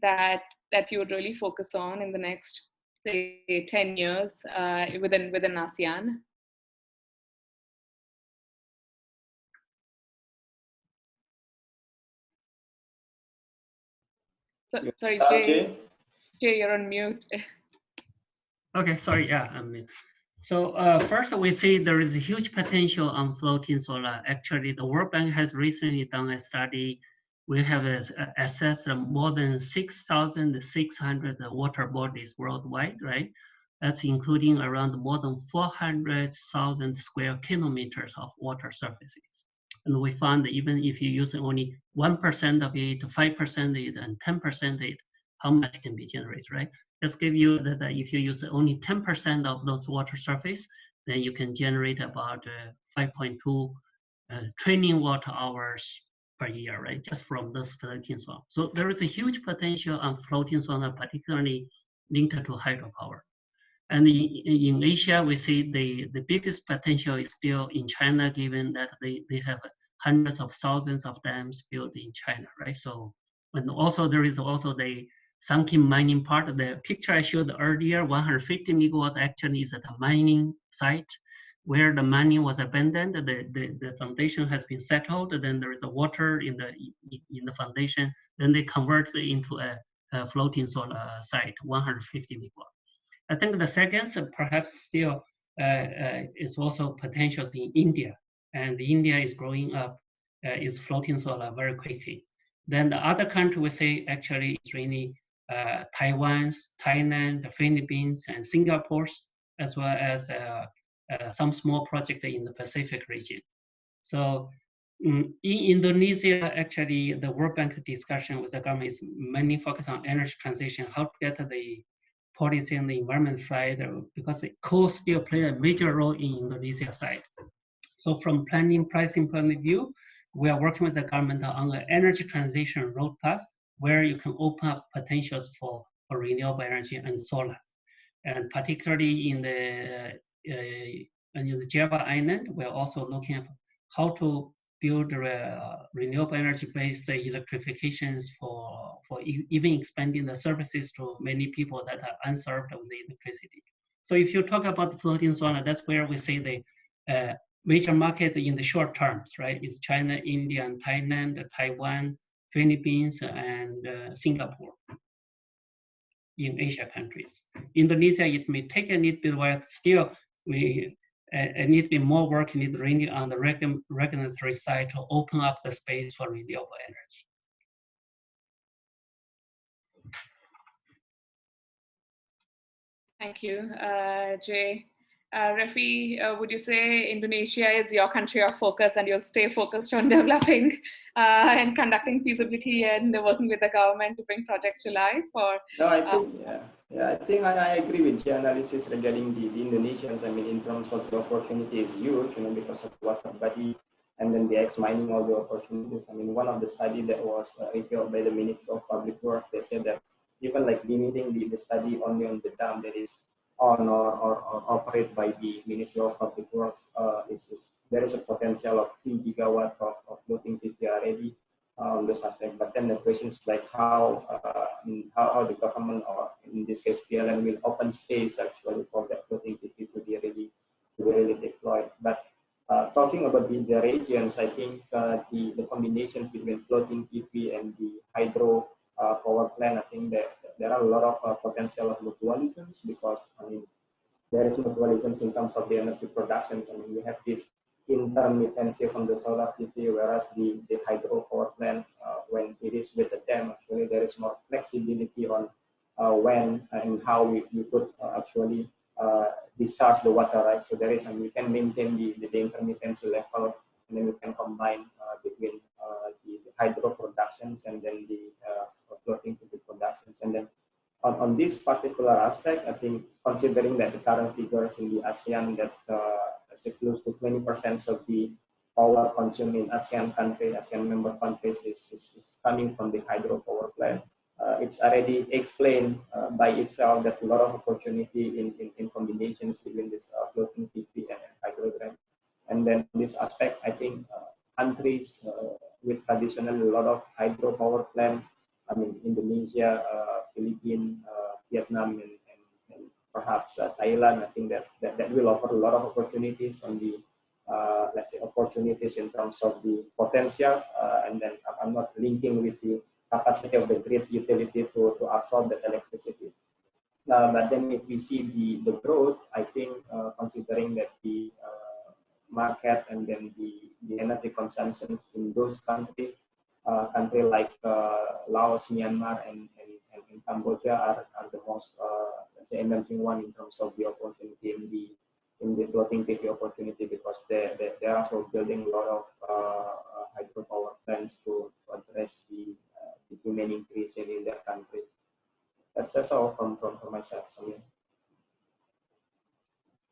that you would really focus on in the next, say, 10 years within ASEAN? So, sorry, Jay, you're on mute. Okay, sorry, yeah, So first, we see there is a huge potential on floating solar. Actually, the World Bank has recently done a study. We have assessed more than 6,600 water bodies worldwide, right? That's including around more than 400,000 square kilometers of water surfaces. And we found that even if you use only 1% of it, 5% of it, and 10% of it, how much can be generated, right? Just give you that if you use only 10% of those water surface, then you can generate about 5.2 trillion water hours per year, right? Just from this floating solar. So there is a huge potential on floating solar, particularly linked to hydropower. And in Asia, we see the biggest potential is still in China, given that they have hundreds of thousands of dams built in China, right? So, and also there is also the sunken mining part. The picture I showed earlier, 150 megawatt actually is at a mining site where the mining was abandoned. The foundation has been settled. Then there is a water in the foundation. Then they convert it into a floating solar site, 150 megawatt. I think the second, perhaps still, is also potentials in India, and India is growing up, is floating solar very quickly. Then the other country we say actually is really Taiwan, Thailand, the Philippines, and Singapore, as well as some small project in the Pacific region. So in Indonesia, actually, the World Bank's discussion with the government is mainly focused on energy transition, how to get the policy and the environment side, because coal still play a major role in Indonesia side. So from planning, pricing point of view, we are working with the government on an energy transition road path where you can open up potentials for renewable energy and solar. And particularly in the Java Island, we're also looking at how to build renewable energy-based electrifications for even expanding the services to many people that are unserved with electricity. So if you talk about floating solar, that's where we see the major market in the short terms, right? Is China, India, and Thailand, Taiwan, Philippines, and Singapore in Asia countries. Indonesia, it may take a little bit while, still we need to be more work needed really on the regulatory side to open up the space for renewable energy. Thank you, Jay. Refi, would you say Indonesia is your country of focus and you'll stay focused on developing and conducting feasibility and working with the government to bring projects to life? Or no, I think I think I agree with the analysis regarding the Indonesians. I mean, in terms of the opportunity is huge, because of water body and then the mining all the opportunities. I mean, one of the study that was revealed by the Minister of Public Works, they said that even like limiting the study only on the dam that is on or operated by the Ministry of Public Works, there is a potential of 3 gigawatt of floating PV already on those aspects. But then the question is like how the government, or in this case PLN, will open space actually for that floating PV to be really deployed. But talking about the regions, I think the combinations between floating PV and the hydro power plant, I think that there are a lot of potential of mutualisms, because I mean there is mutualisms in terms of the energy productions. I mean we have this intermittency from the solar PV, whereas the hydro power plant, when it is with the dam, actually there is more flexibility on when and how we could actually discharge the water, right? So there is, and we can maintain the intermittency level, and then we can combine between the hydro productions and then the floating PV productions. And then on this particular aspect, I think considering that the current figures in the ASEAN that close to 20% of the power consumed in ASEAN member countries is coming from the hydro power plant. It's already explained by itself that a lot of opportunity in combinations between this floating PV and hydrogen. And then this aspect, I think countries with traditionally a lot of hydro power plant, I mean Indonesia, Philippines, Vietnam, and perhaps Thailand, I think that will offer a lot of opportunities on the let's say opportunities in terms of the potential, and then I'm not linking with the capacity of the grid utility to absorb the electricity. But then if we see the growth, I think considering that the market and then the energy consumptions in those countries, countries like Laos, Myanmar, and Cambodia are the most let's say emerging one in terms of the opportunity in the floating PV opportunity, because they are also building a lot of hydropower plants to address the demand increase in their country. That's all from my side. So,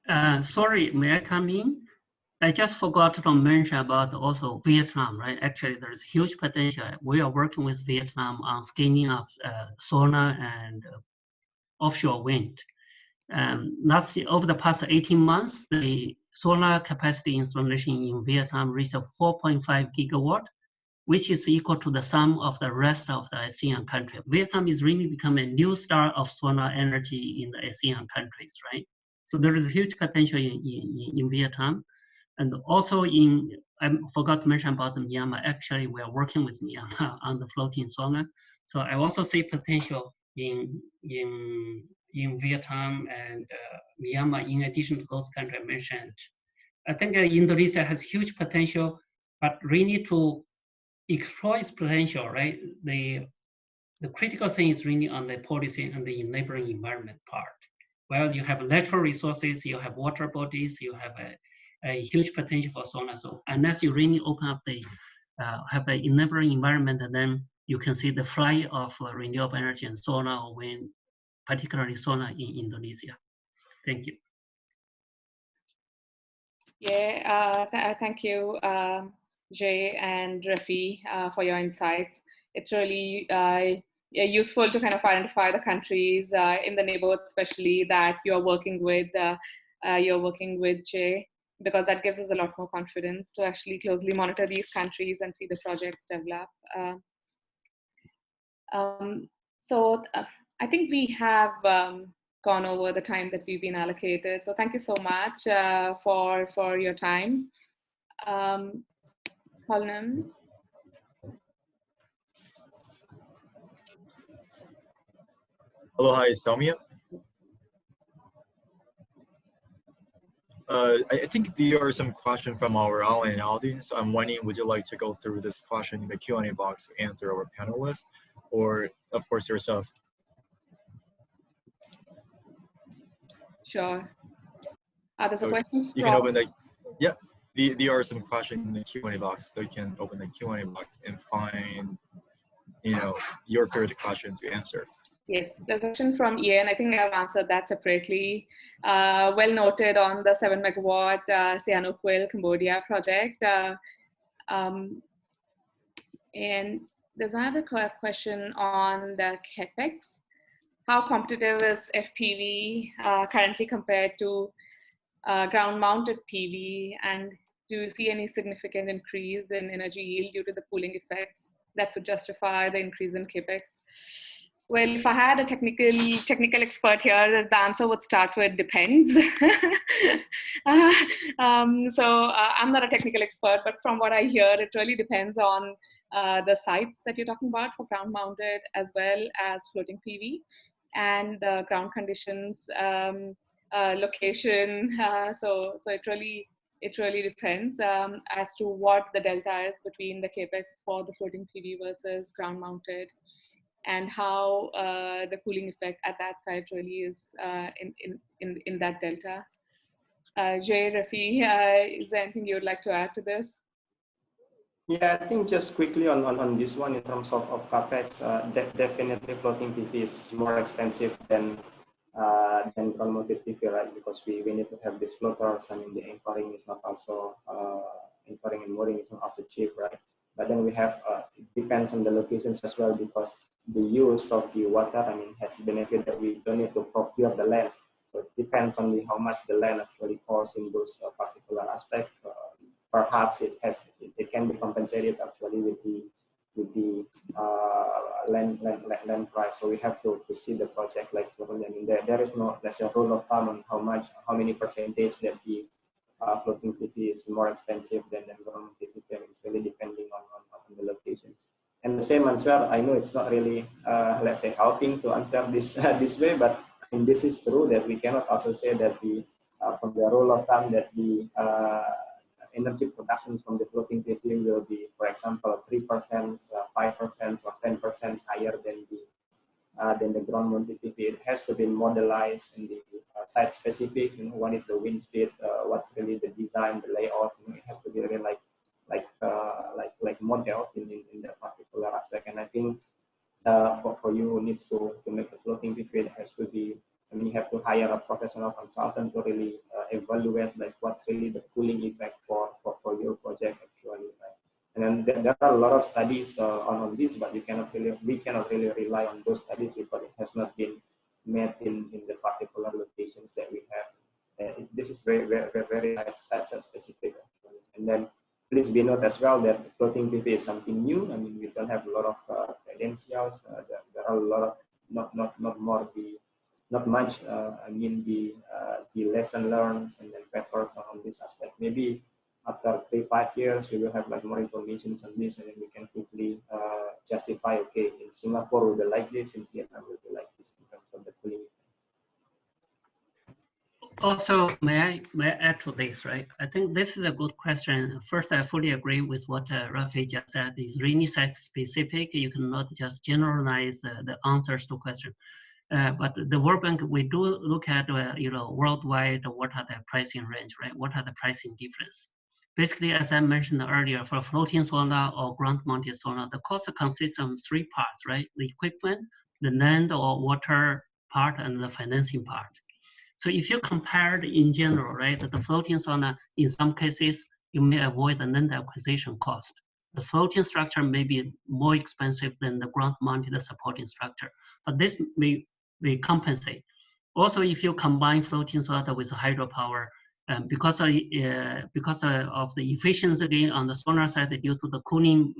yeah. Sorry, may I come in? I just forgot to mention about also Vietnam, right? Actually, there's huge potential. We are working with Vietnam on scaling up solar and offshore wind. Over the past 18 months, the solar capacity installation in Vietnam reached 4.5 gigawatt, which is equal to the sum of the rest of the ASEAN countries. Vietnam is really becoming a new star of solar energy in the ASEAN countries, right? So there is a huge potential in Vietnam. And also I forgot to mention about Myanmar. Actually, we are working with Myanmar on the floating solar. So I also see potential in Vietnam and Myanmar, in addition to those countries I mentioned. I think Indonesia has huge potential, but we need to exploit its potential, right? The critical thing is really on the policy and the enabling environment part. Well, you have natural resources, you have water bodies, you have a huge potential for solar. So unless you really open up have an enabling environment, and then you can see the flight of renewable energy and solar or wind, particularly solar in Indonesia. Thank you. Yeah, thank you, Jay and Rafi, for your insights. It's really useful to kind of identify the countries in the neighborhood, especially that you're working with Jay, because that gives us a lot more confidence to actually closely monitor these countries and see the projects develop. So I think we have gone over the time that we've been allocated. So thank you so much for your time. Holnam. Hello, hi, Soumya. I think there are some questions from our online audience. I'm wondering, would you like to go through this question in the Q&A box to answer our panelists, or of course yourself? Sure. There's a So question. you can open the, yeah, there are some questions in the Q&A box, so you can open the Q&A box and find, your favorite question to answer. Yes, there's a question from Ian. I think I've answered that separately. Well noted on the 7 megawatt Sihanoukville, Cambodia project. And there's another question on the CapEx. How competitive is FPV currently compared to ground-mounted PV? And do you see any significant increase in energy yield due to the cooling effects that would justify the increase in CapEx? Well, if I had a technical expert here, the answer would start with depends. I'm not a technical expert, but from what I hear, it really depends on the sites that you're talking about for ground mounted as well as floating PV, and the ground conditions, location. So it really depends as to what the delta is between the capex for the floating PV versus ground mounted, and how the cooling effect at that site really is in that delta. Jay, Rafi, is there anything you would like to add to this? Yeah, I think just quickly on this one in terms of capex, definitely floating PV is more expensive than ground-mounted PV, right? Because we need to have these floaters. I mean, the anchoring is not also anchoring and mooring is not also cheap, right? But then we have it depends on the locations as well, because the use of the water, I mean, has benefit that we don't need to procure the land. So it depends on how much the land actually costs in those particular aspects. Perhaps it can be compensated actually with the land price. So we have to see the project like, I mean, there is no, let's say, a rule of thumb on how many percentage that the floating PV is more expensive than ground PV. It's really depending on the locations. And the same answer, I know it's not really let's say helping to answer this this way, but I mean, this is true that we cannot also say that the from the rule of thumb that the energy production from the floating PV will be, for example, 3%, 5%, or 10% higher than the ground-mounted PV. It has to be modelized in the site specific. What is the wind speed? What's really the design, the layout? It has to be really like model in that particular aspect. And I think for you who needs to make a floating PV, it has to be. I mean, you have to hire a professional consultant to really evaluate like what's really the cooling effect for your project actually, right? And then there are a lot of studies on this, but we cannot really rely on those studies because it has not been made in the particular locations that we have. This is very site specific actually. And then please be noted as well that floating PV is something new. I mean, we don't have a lot of credentials. There are a lot of not much. I mean, the lesson learned and then papers on this aspect. Maybe after 3-5 years, we will have like more information on this, and then we can quickly justify. Okay, in Singapore will be like this, in Vietnam will be like this in terms of the cooling. Also, may I add to this, right? I think this is a good question. First, I fully agree with what Rafi just said. It's really site specific. You cannot just generalize the answers to questions. But the World Bank, we do look at worldwide, what are the pricing range, right? What are the pricing difference? Basically, as I mentioned earlier, for floating solar or ground-mounted solar, the cost consists of 3 parts, right? The equipment, the land or water part, and the financing part. So if you compare in general, right, the floating solar, in some cases, you may avoid the land acquisition cost. The floating structure may be more expensive than the ground-mounted supporting structure, but this may compensate. Also, if you combine floating solar with hydropower, because of the efficiency gain on the solar side due to the cooling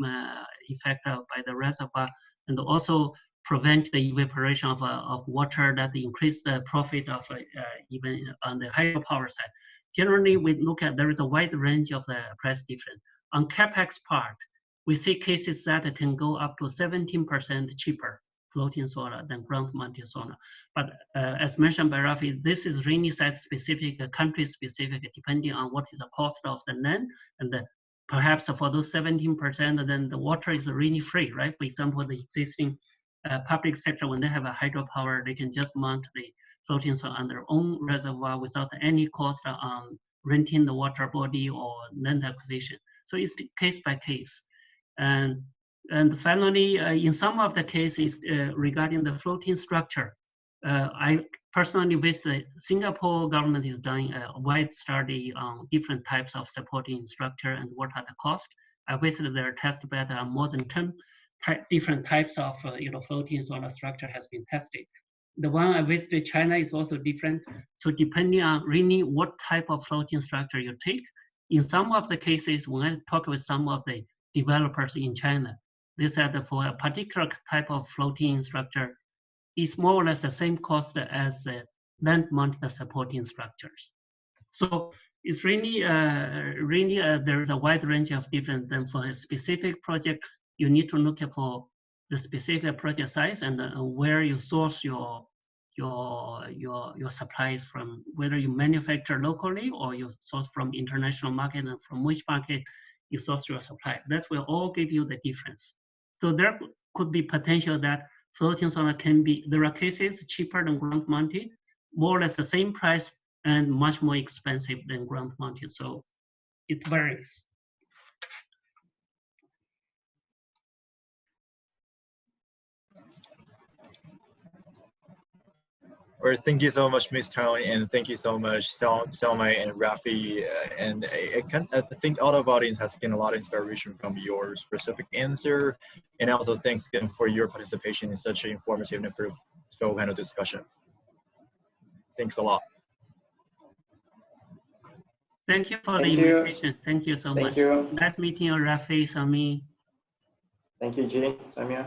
effect by the reservoir, and also prevent the evaporation of water that increase the profit of even on the hydropower side. Generally, we look at there is a wide range of the price difference. On capex part, we see cases that can go up to 17% cheaper floating solar than ground-mounted solar. But as mentioned by Rafi, this is really site-specific, country-specific, depending on what is the cost of the land. And perhaps for those 17%, then the water is really free, right? For example, the existing public sector, when they have a hydropower, they can just mount the floating solar on their own reservoir without any cost on renting the water body or land acquisition. So it's case by case. And finally, in some of the cases regarding the floating structure, I personally visited Singapore government is doing a wide study on different types of supporting structure and what are the costs. I visited their test bed, more than 10 different types of floating solar structure has been tested. The one I visited China is also different. So depending on really what type of floating structure you take, in some of the cases, when I talk with some of the developers in China, they said that for a particular type of floating structure, it's more or less the same cost as land-mounted supporting structures. So it's really, there's a wide range of different, and for a specific project, you need to look for the specific project size and where you source your supplies from, whether you manufacture locally or you source from international market, and from which market you source your supply. That will all give you the difference. So there could be potential that floating solar can be, there are cases cheaper than ground mounted, more or less the same price and much more expensive than ground mounted. So it varies. Well, thank you so much, Ms. Tang, and thank you so much, Salma and Rafi. And I think all of audience has gained a lot of inspiration from your specific answer. And also thanks again for your participation in such an informative and fruitful panel discussion. Thanks a lot. Thank you for the invitation. Thank you so much. Nice meeting you, Rafi, Sami. Thank you, Jay, Samia.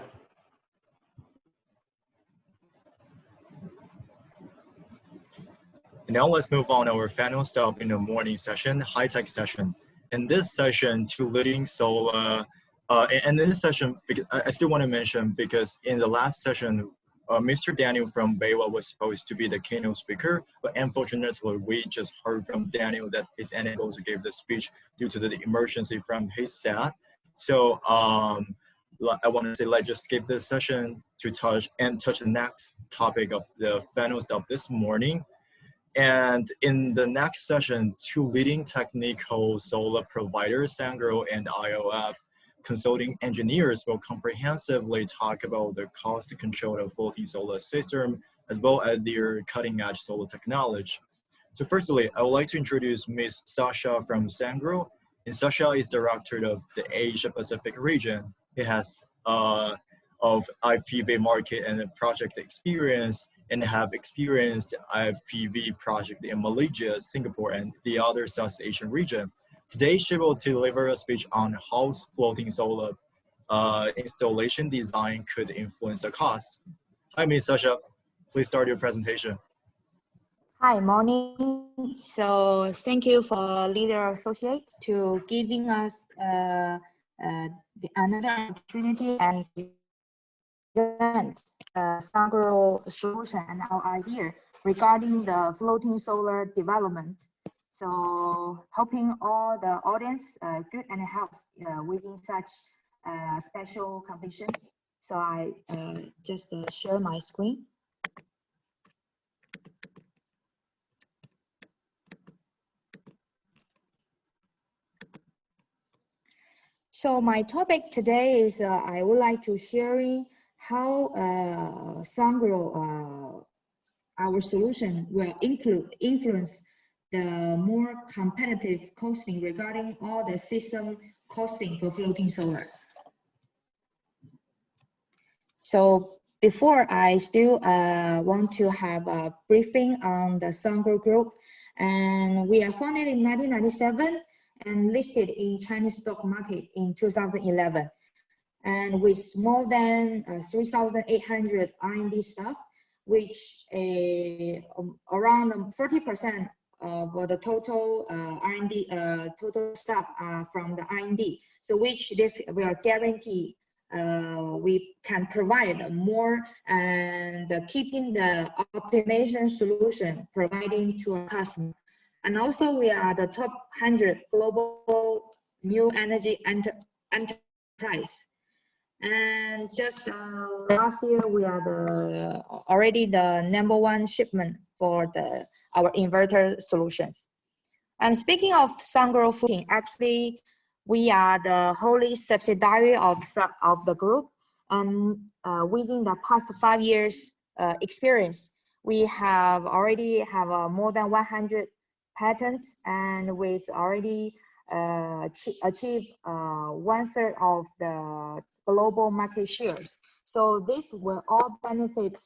Now let's move on to our final stop in the morning session, high-tech session. In this session, to leading solar, and in this session, I still want to mention, because in the last session, Mr. Daniel from BayWa was supposed to be the keynote speaker, but unfortunately, we just heard from Daniel that he's unable to give the speech due to the emergency from his set. So I want to say, let's just skip this session to touch the next topic of the final stop this morning. And in the next session, two leading technical solar providers, Sangro and IOF consulting engineers, will comprehensively talk about the cost control of floating solar system, as well as their cutting-edge solar technology. So firstly, I would like to introduce Ms. Sasha from Sangro. And Sasha is director of the Asia Pacific region. He has of IPV market and project experience, and have experienced IPV project in Malaysia, Singapore, and the other South Asian region. Today, she will deliver a speech on how floating solar installation design could influence the cost. Hi, Ms. Sasha. Please start your presentation. Hi, morning. So thank you for Leader Associate to giving us another opportunity and present Sangro solution and our idea regarding the floating solar development. So hoping all the audience good and health within such special condition. So I just share my screen. So my topic today is I would like to sharing how Sangro, our solution will influence the more competitive costing regarding all the system costing for floating solar. So before I still want to have a briefing on the Sangro Group, and we are founded in 1997 and listed in Chinese stock market in 2011. And with more than 3,800 R&D staff, which around 40% of the total R&D total staff from the R&D. So which this will guarantee we can provide more and keeping the optimization solution providing to a customer. And also we are the top 100 global new energy enterprise. And just last year, we are already the #1 shipment for our inverter solutions. And speaking of Sungrow Fluting, actually, we are the wholly subsidiary of the group. And within the past 5 years experience, we have already have more than 100 patents, and we've already achieved 1/3 of the global market shares. So this will all benefit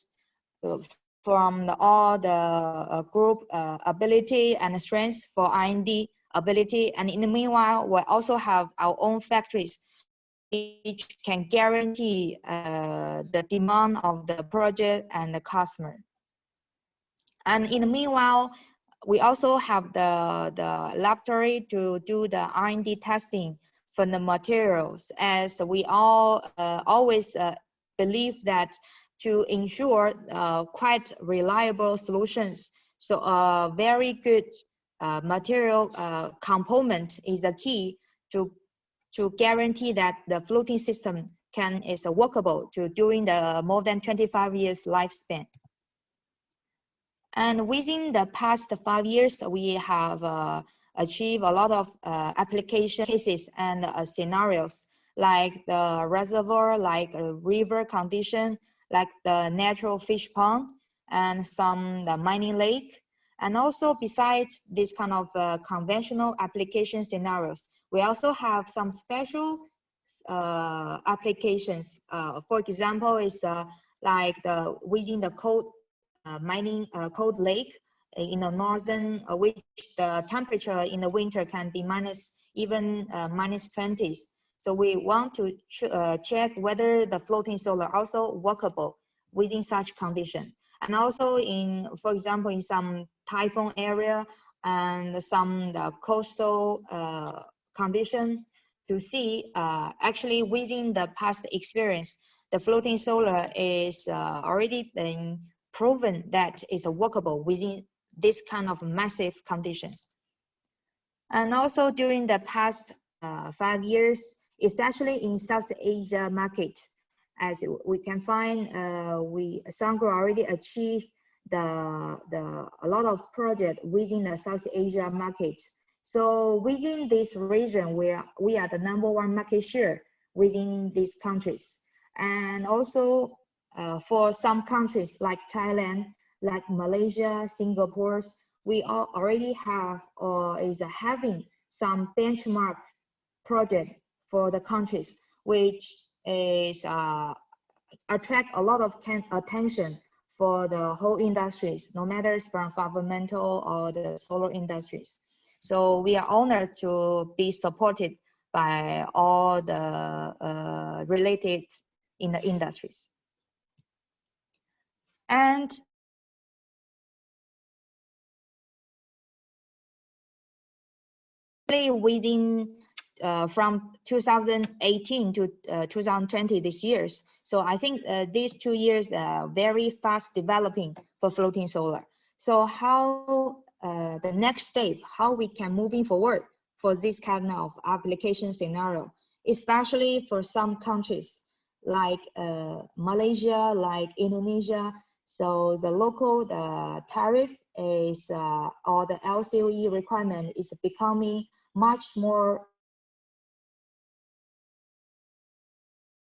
from all the group ability and strengths for R&D ability. And in the meanwhile, we also have our own factories which can guarantee the demand of the project and the customer. And in the meanwhile, we also have the laboratory to do the R&D testing for the materials, as we all always believe that to ensure quite reliable solutions. So a very good material component is the key to guarantee that the floating system is workable during the more than 25 years lifespan. And within the past 5 years, we have achieved a lot of application cases and scenarios, like the reservoir, like a river condition, like the natural fish pond, and the mining lake. And also, besides this kind of conventional application scenarios, we also have some special applications. For example, is like within the cold mining cold lake in the northern, which the temperature in the winter can be even -20s. So we want to check whether the floating solar also workable within such condition. And also for example, in some typhoon area and some coastal condition, to see actually within the past experience, the floating solar is already been proven that is workable within this kind of massive conditions. And also during the past 5 years, especially in South Asia market, as we can find, Sungrow already achieved a lot of project within the South Asia market. So within this region, we are the #1 market share within these countries. And also for some countries like Thailand, like Malaysia, Singapore, we already have or is having some benchmark project for the countries, which is attract a lot of attention for the whole industries, no matter it's from governmental or the solar industries. So we are honored to be supported by all the related in the industries. And within from 2018 to 2020 this years. So I think these 2 years are very fast developing for floating solar. So how the next step, how we can moving forward for this kind of application scenario, especially for some countries like Malaysia, like Indonesia. So the local tariff is or the LCOE requirement is becoming much more.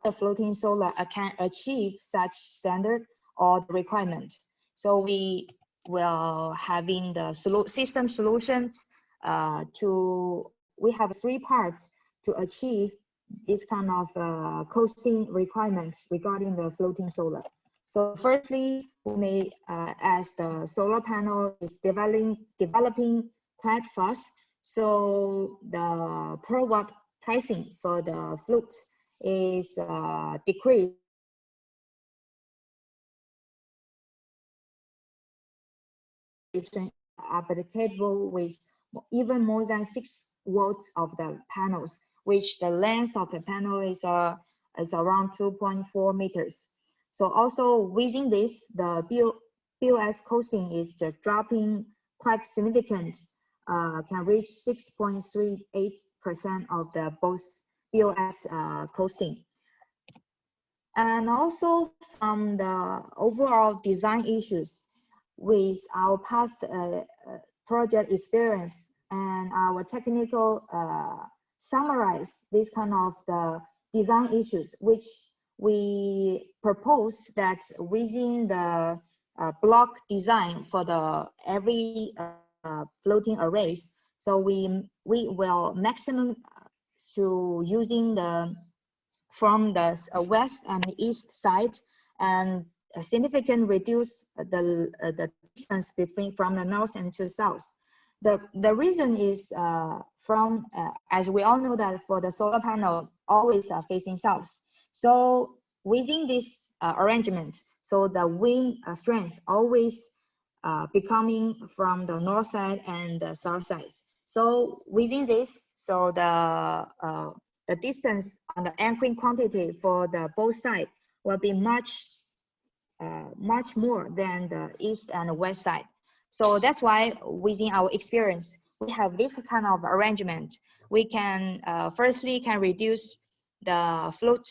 The floating solar can achieve such standard or the requirement. So we will having the system solutions we have 3 parts to achieve this kind of costing requirements regarding the floating solar. So firstly, we may, as the solar panel is developing quite fast, so the per watt pricing for the float is decreased applicable with even more than 6 watts of the panels, which the length of the panel is around 2.4 meters. So also within this, the BOS costing is dropping quite significant, can reach 6.38% of the both BOS costing. And also from the overall design issues, with our past project experience and our technical summarize this kind of the design issues, which we propose that within the block design for the every floating arrays. So we will maximum to using the from the west and east side, and significant reduce the distance between from the north and to south. The reason is from as we all know that for the solar panel always facing south. So within this arrangement, so the wind strength always becoming from the north side and the south side. So within this, so the distance on the anchoring quantity for the both sides will be much more than the east and west side. So that's why within our experience, we have this kind of arrangement. We can firstly can reduce the float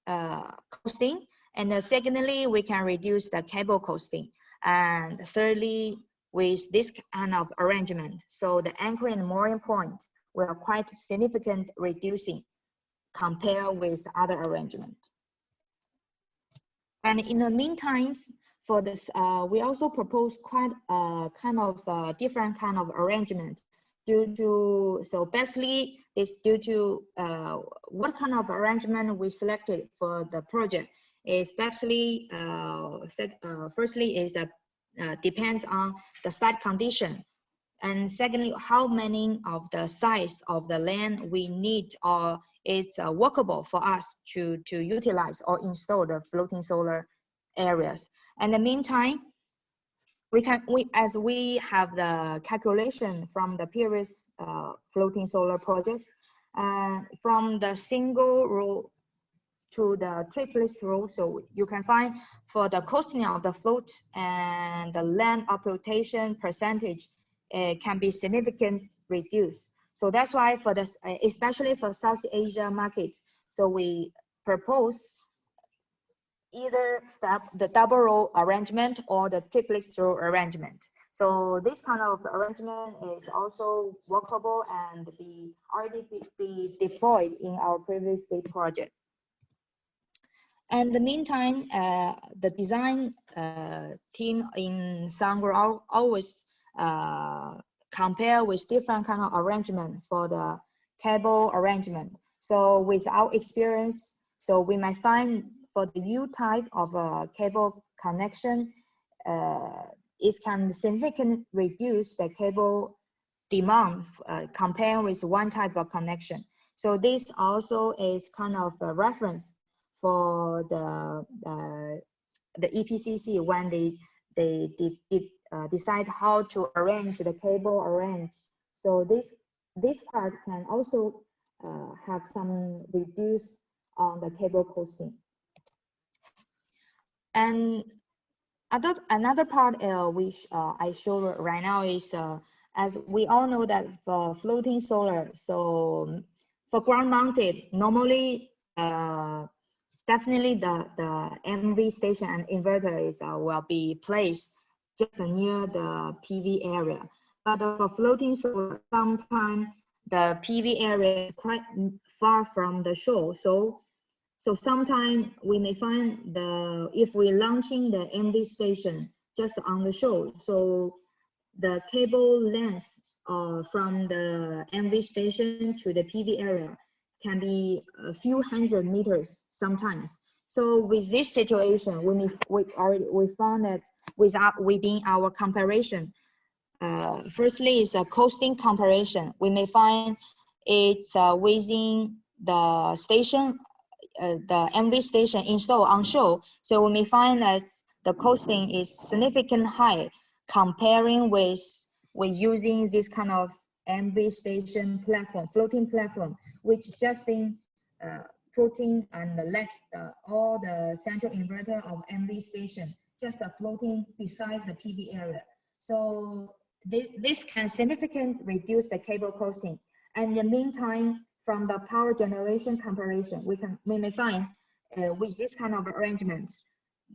costing, and secondly, we can reduce the cable costing. And thirdly, with this kind of arrangement, so the anchoring and mooring point will quite significant reducing compared with the other arrangement. And in the meantime, for this, we also propose quite a kind of different kind of arrangement due to, so basically it's due to what kind of arrangement we selected for the project is basically, firstly is that depends on the site condition. And secondly, how many of the size of the land we need or it's workable for us to utilize or install the floating solar areas. And in the meantime, as we have the calculation from the previous floating solar project, from the single row to the triplet row, so you can find for the costing of the float and the land occupation percentage can be significantly reduced. So that's why for this, especially for South Asia markets, so we propose either the double row arrangement or the triplet row arrangement. So this kind of arrangement is also workable and already be deployed in our previous state project. And in the meantime, the design team in Sangro always compare with different kind of arrangement for the cable arrangement. So with our experience, so we might find for the U type of cable connection, it can significantly reduce the cable demand compared with one type of connection. So this also is kind of a reference for the EPCC when they decide how to arrange the cable arrange. So this part can also have some reduce on the cable costing. And another part which I show right now is as we all know that for floating solar, so for ground mounted, normally definitely the MV station and inverter is will be placed just near the PV area. But for floating solar, sometimes the PV area is quite far from the shore. So sometimes we may find if we're launching the MV station just on the shore, so the cable length from the MV station to the PV area can be a few hundred meters sometimes. So with this situation, we found that within our comparison, firstly is a costing comparison. We may find it's within the station, the MV station installed on shore. So we may find that the costing is significantly high comparing with using this kind of MV station platform, floating platform, which just in putting and lets all the central inverter of MV station just floating beside the PV area. So this can significantly reduce the cable costing. And in the meantime, from the power generation comparison, we may find with this kind of arrangement,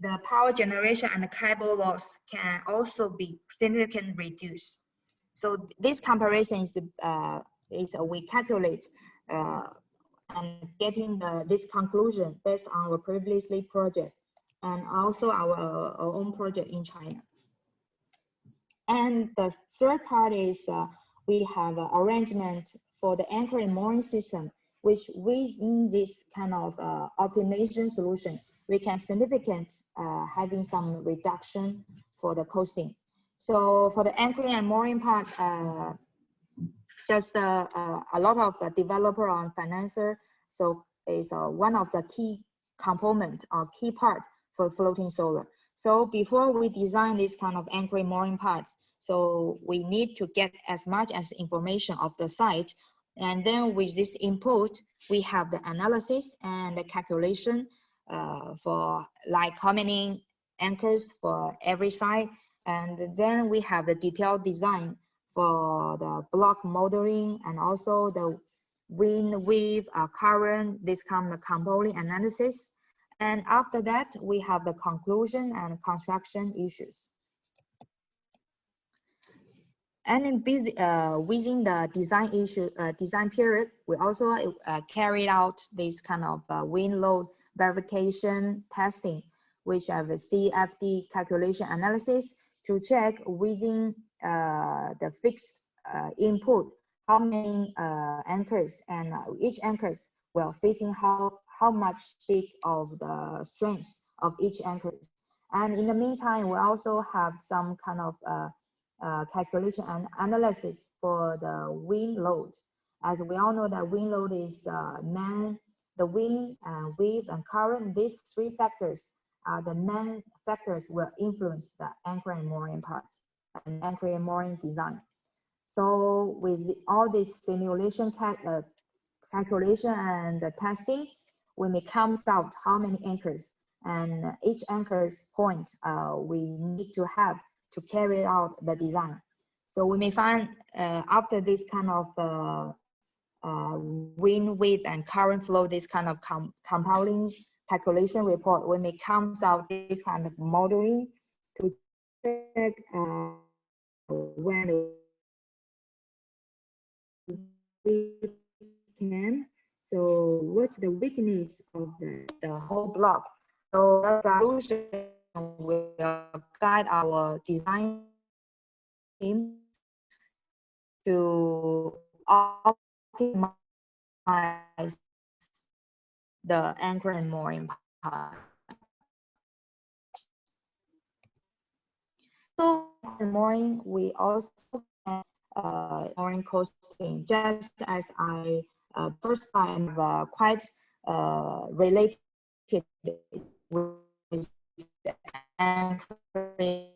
the power generation and the cable loss can also be significantly reduced. So this comparison is we calculate and getting this conclusion based on our previously project and also our own project in China. And the third part is we have an arrangement for the anchor and mooring system, which within this kind of optimization solution, we can significant having some reduction for the costing. So for the anchoring and mooring part, just a lot of the developer and financer, so is one of the key component or key part for floating solar. So before we design this kind of anchoring mooring parts, so we need to get as much as information of the site, and then with this input, we have the analysis and the calculation for like how many anchors for every site, and then we have the detailed design for the block modeling and also the wind, wave, current, this kind of component analysis. And after that, we have the conclusion and construction issues. And within the design period, we also carried out this kind of wind load verification testing, which have a CFD calculation analysis to check within the fixed input how many anchors, and each anchors will facing how much big of the strength of each anchor. And in the meantime, we also have some kind of calculation and analysis for the wind load. As we all know that wind load is the wind, wave, and current. These three factors are the main factors will influence the anchor and mooring part and anchor and mooring design. So with all this simulation calculation and the testing, we may come out how many anchors, and each anchor's point we need to have to carry out the design. So we may find after this kind of wind, wave, and current flow, this kind of compounding calculation report, we may come out this kind of modeling to check when we can. So what's the weakness of the whole block? So the solution will guide our design team to optimize the anchor and mooring part. So mooring, we also can mooring costing, just as I first time quite related with the anchoring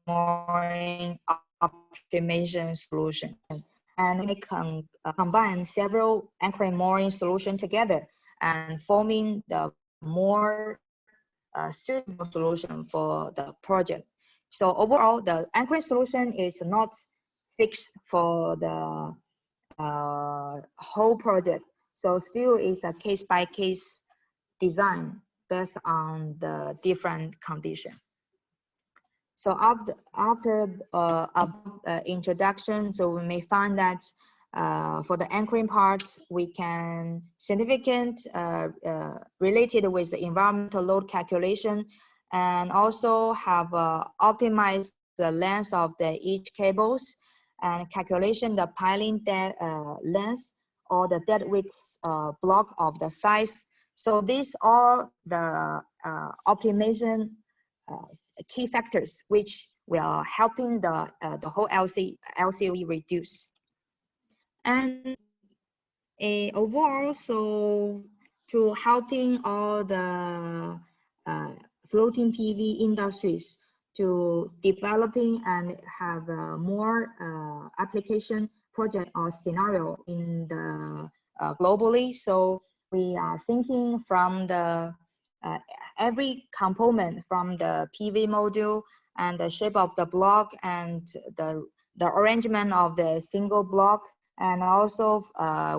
mooring optimization solution, and we can combine several anchoring mooring solution together and forming the more suitable solution for the project. So overall, the anchoring solution is not fixed for the whole project. So still is a case-by-case design based on the different condition. So after introduction, so we may find that for the anchoring part, we can significant related with the environmental load calculation, and also have optimized the length of each cables and calculation the piling length or the deadweight block of the size. So these are the optimization key factors which will helping the whole LCOE reduce. And overall, so to helping all the floating PV industries to developing and have more application project or scenario in the globally. So we are thinking from the every component, from the PV module and the shape of the block and the arrangement of the single block, and also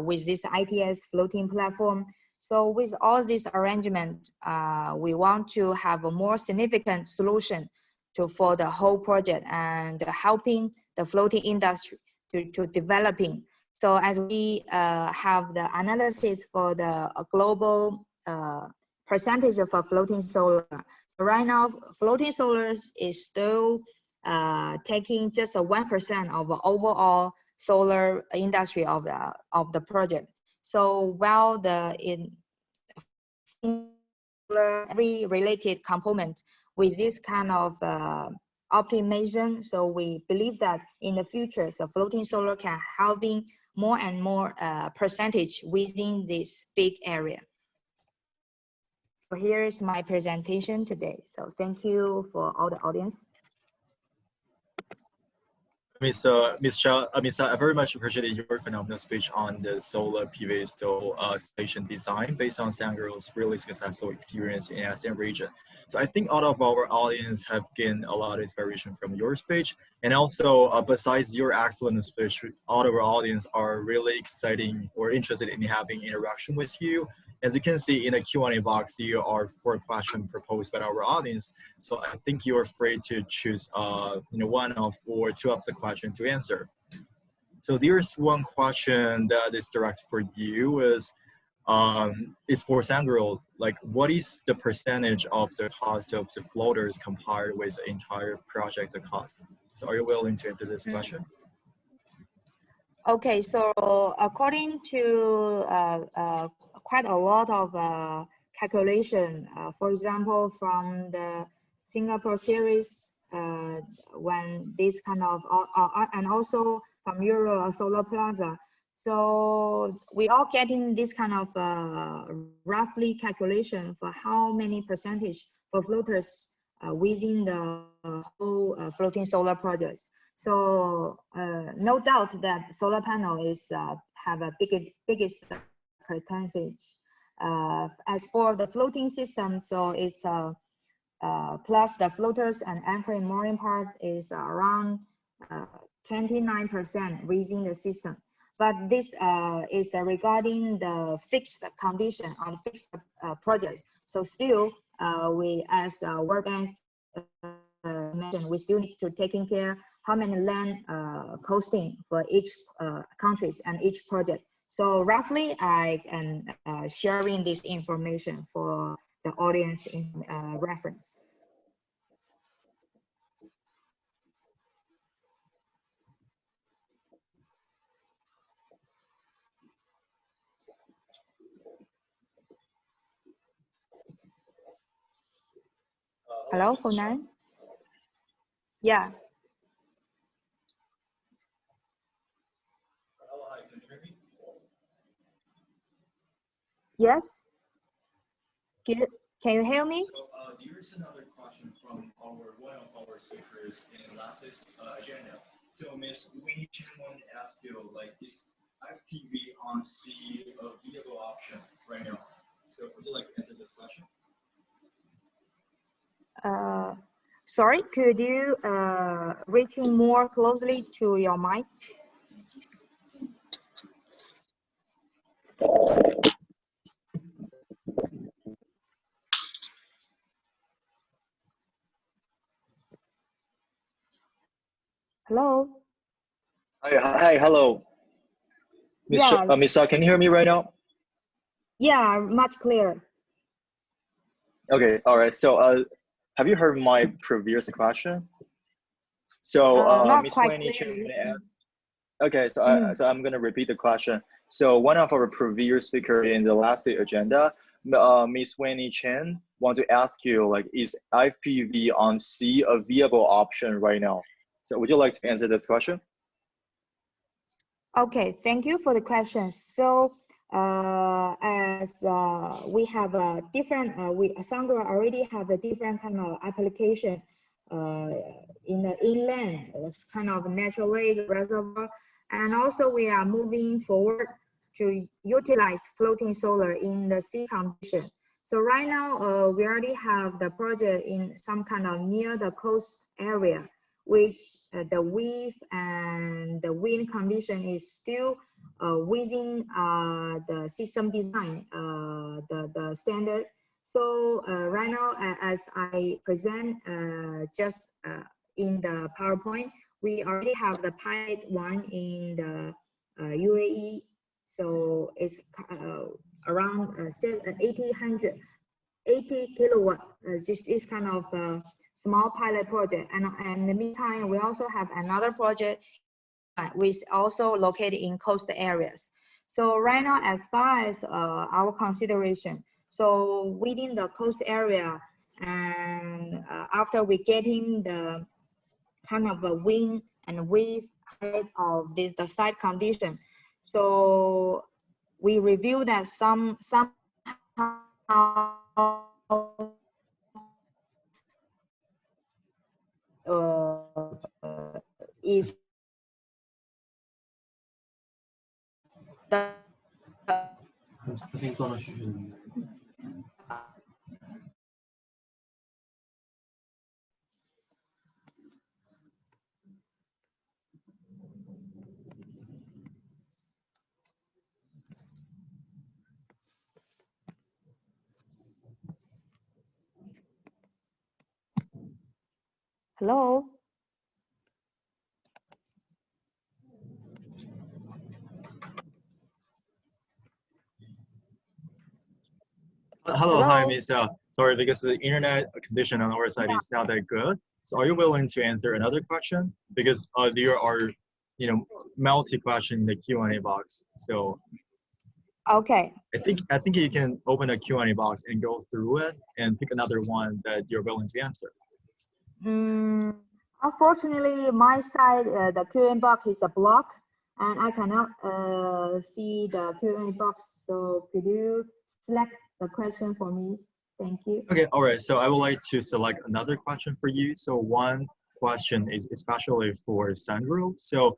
with this ITS floating platform. So with all this arrangement, we want to have a more significant solution for the whole project and helping the floating industry to developing. So as we have the analysis for the global percentage of floating solar, so right now floating solar is still taking just 1% of the overall solar industry of the project. So while every related component with this kind of optimization, so we believe that in the future, the floating solar can having more and more percentage within this big area. So here is my presentation today. So thank you for all the audience. Ms. Cha, I very much appreciated your phenomenal speech on the solar PV station design based on Sangirl's really successful experience in ASEAN region. So I think all of our audience have gained a lot of inspiration from your speech. And also, besides your excellent speech, all of our audience are really exciting or interested in having interaction with you. As you can see in the Q&A box, there are 4 questions proposed by our audience. So I think you are free to choose one of or 2 of the questions to answer. So there's one question that is direct for you is for Sangirl, like what is the percentage of the cost of the floaters compared with the entire project cost? So are you willing to answer this question? Okay, so according to quite a lot of calculation, for example, from the Singapore series, when this kind of, and also from Euro Solar Plaza. So we are getting this kind of roughly calculation for how many percentage for floaters within the whole floating solar projects. So no doubt that solar panel is have a biggest percentage. As for the floating system, so it's plus the floaters and anchor and mooring part is around 29% within the system. But this is regarding the fixed condition on fixed projects. So still, we as World Bank mentioned, we still need to taking care how many land costing for each countries and each project. So roughly, I am sharing this information for the audience in reference. Hello, Honan? Yeah. Hello, hi, can you hear me? Yes. Can you hear me? So here's another question from one of our speakers in last agenda. So Ms. Winnie Chen wanted to ask you, like, is FPV on sea a viable option right now? So would you like to answer this question? Sorry, could you reaching more closely to your mic? Hello. Hi, hello. Miss Shah, can you hear me right now? Yeah, much clearer. Okay, all right. So, have you heard my previous question? So, Not Miss quite Winnie Chen clearly. asked. Okay, so so I'm gonna repeat the question. So, one of our previous speaker in the last agenda, Miss Winnie Chen, want to ask you, like, is FPV on sea a viable option right now? So, would you like to answer this question? Okay, thank you for the question. So as we have a different, Sangro already have a different kind of application in the inland, it's kind of natural lake reservoir. And also we are moving forward to utilize floating solar in the sea condition. So right now we already have the project in some kind of near the coast area, which the wave and the wind condition is still within the system design, the standard. So right now, as I present just in the PowerPoint, we already have the pilot one in the UAE. So it's around 80 kilowatt. This is kind of a small pilot project. And in the meantime, we also have another project which also located in coastal areas. So right now, as far as our consideration, so within the coast area, and after we getting the kind of a wind and wave height of this the site condition, so we review that somehow if the hello. Hello, hi, Miss. Sorry, because the internet condition on our side is not that good. So, are you willing to answer another question? Because there are, multi question in the Q&A box. So, Okay. I think you can open a Q&A box and go through it and pick another one that you're willing to answer. Unfortunately, my side, the Q&A box is a block, and I cannot see the Q&A box. So could you select the question for me? Thank you. Okay, all right. So I would like to select another question for you. So one question is especially for Sandro. So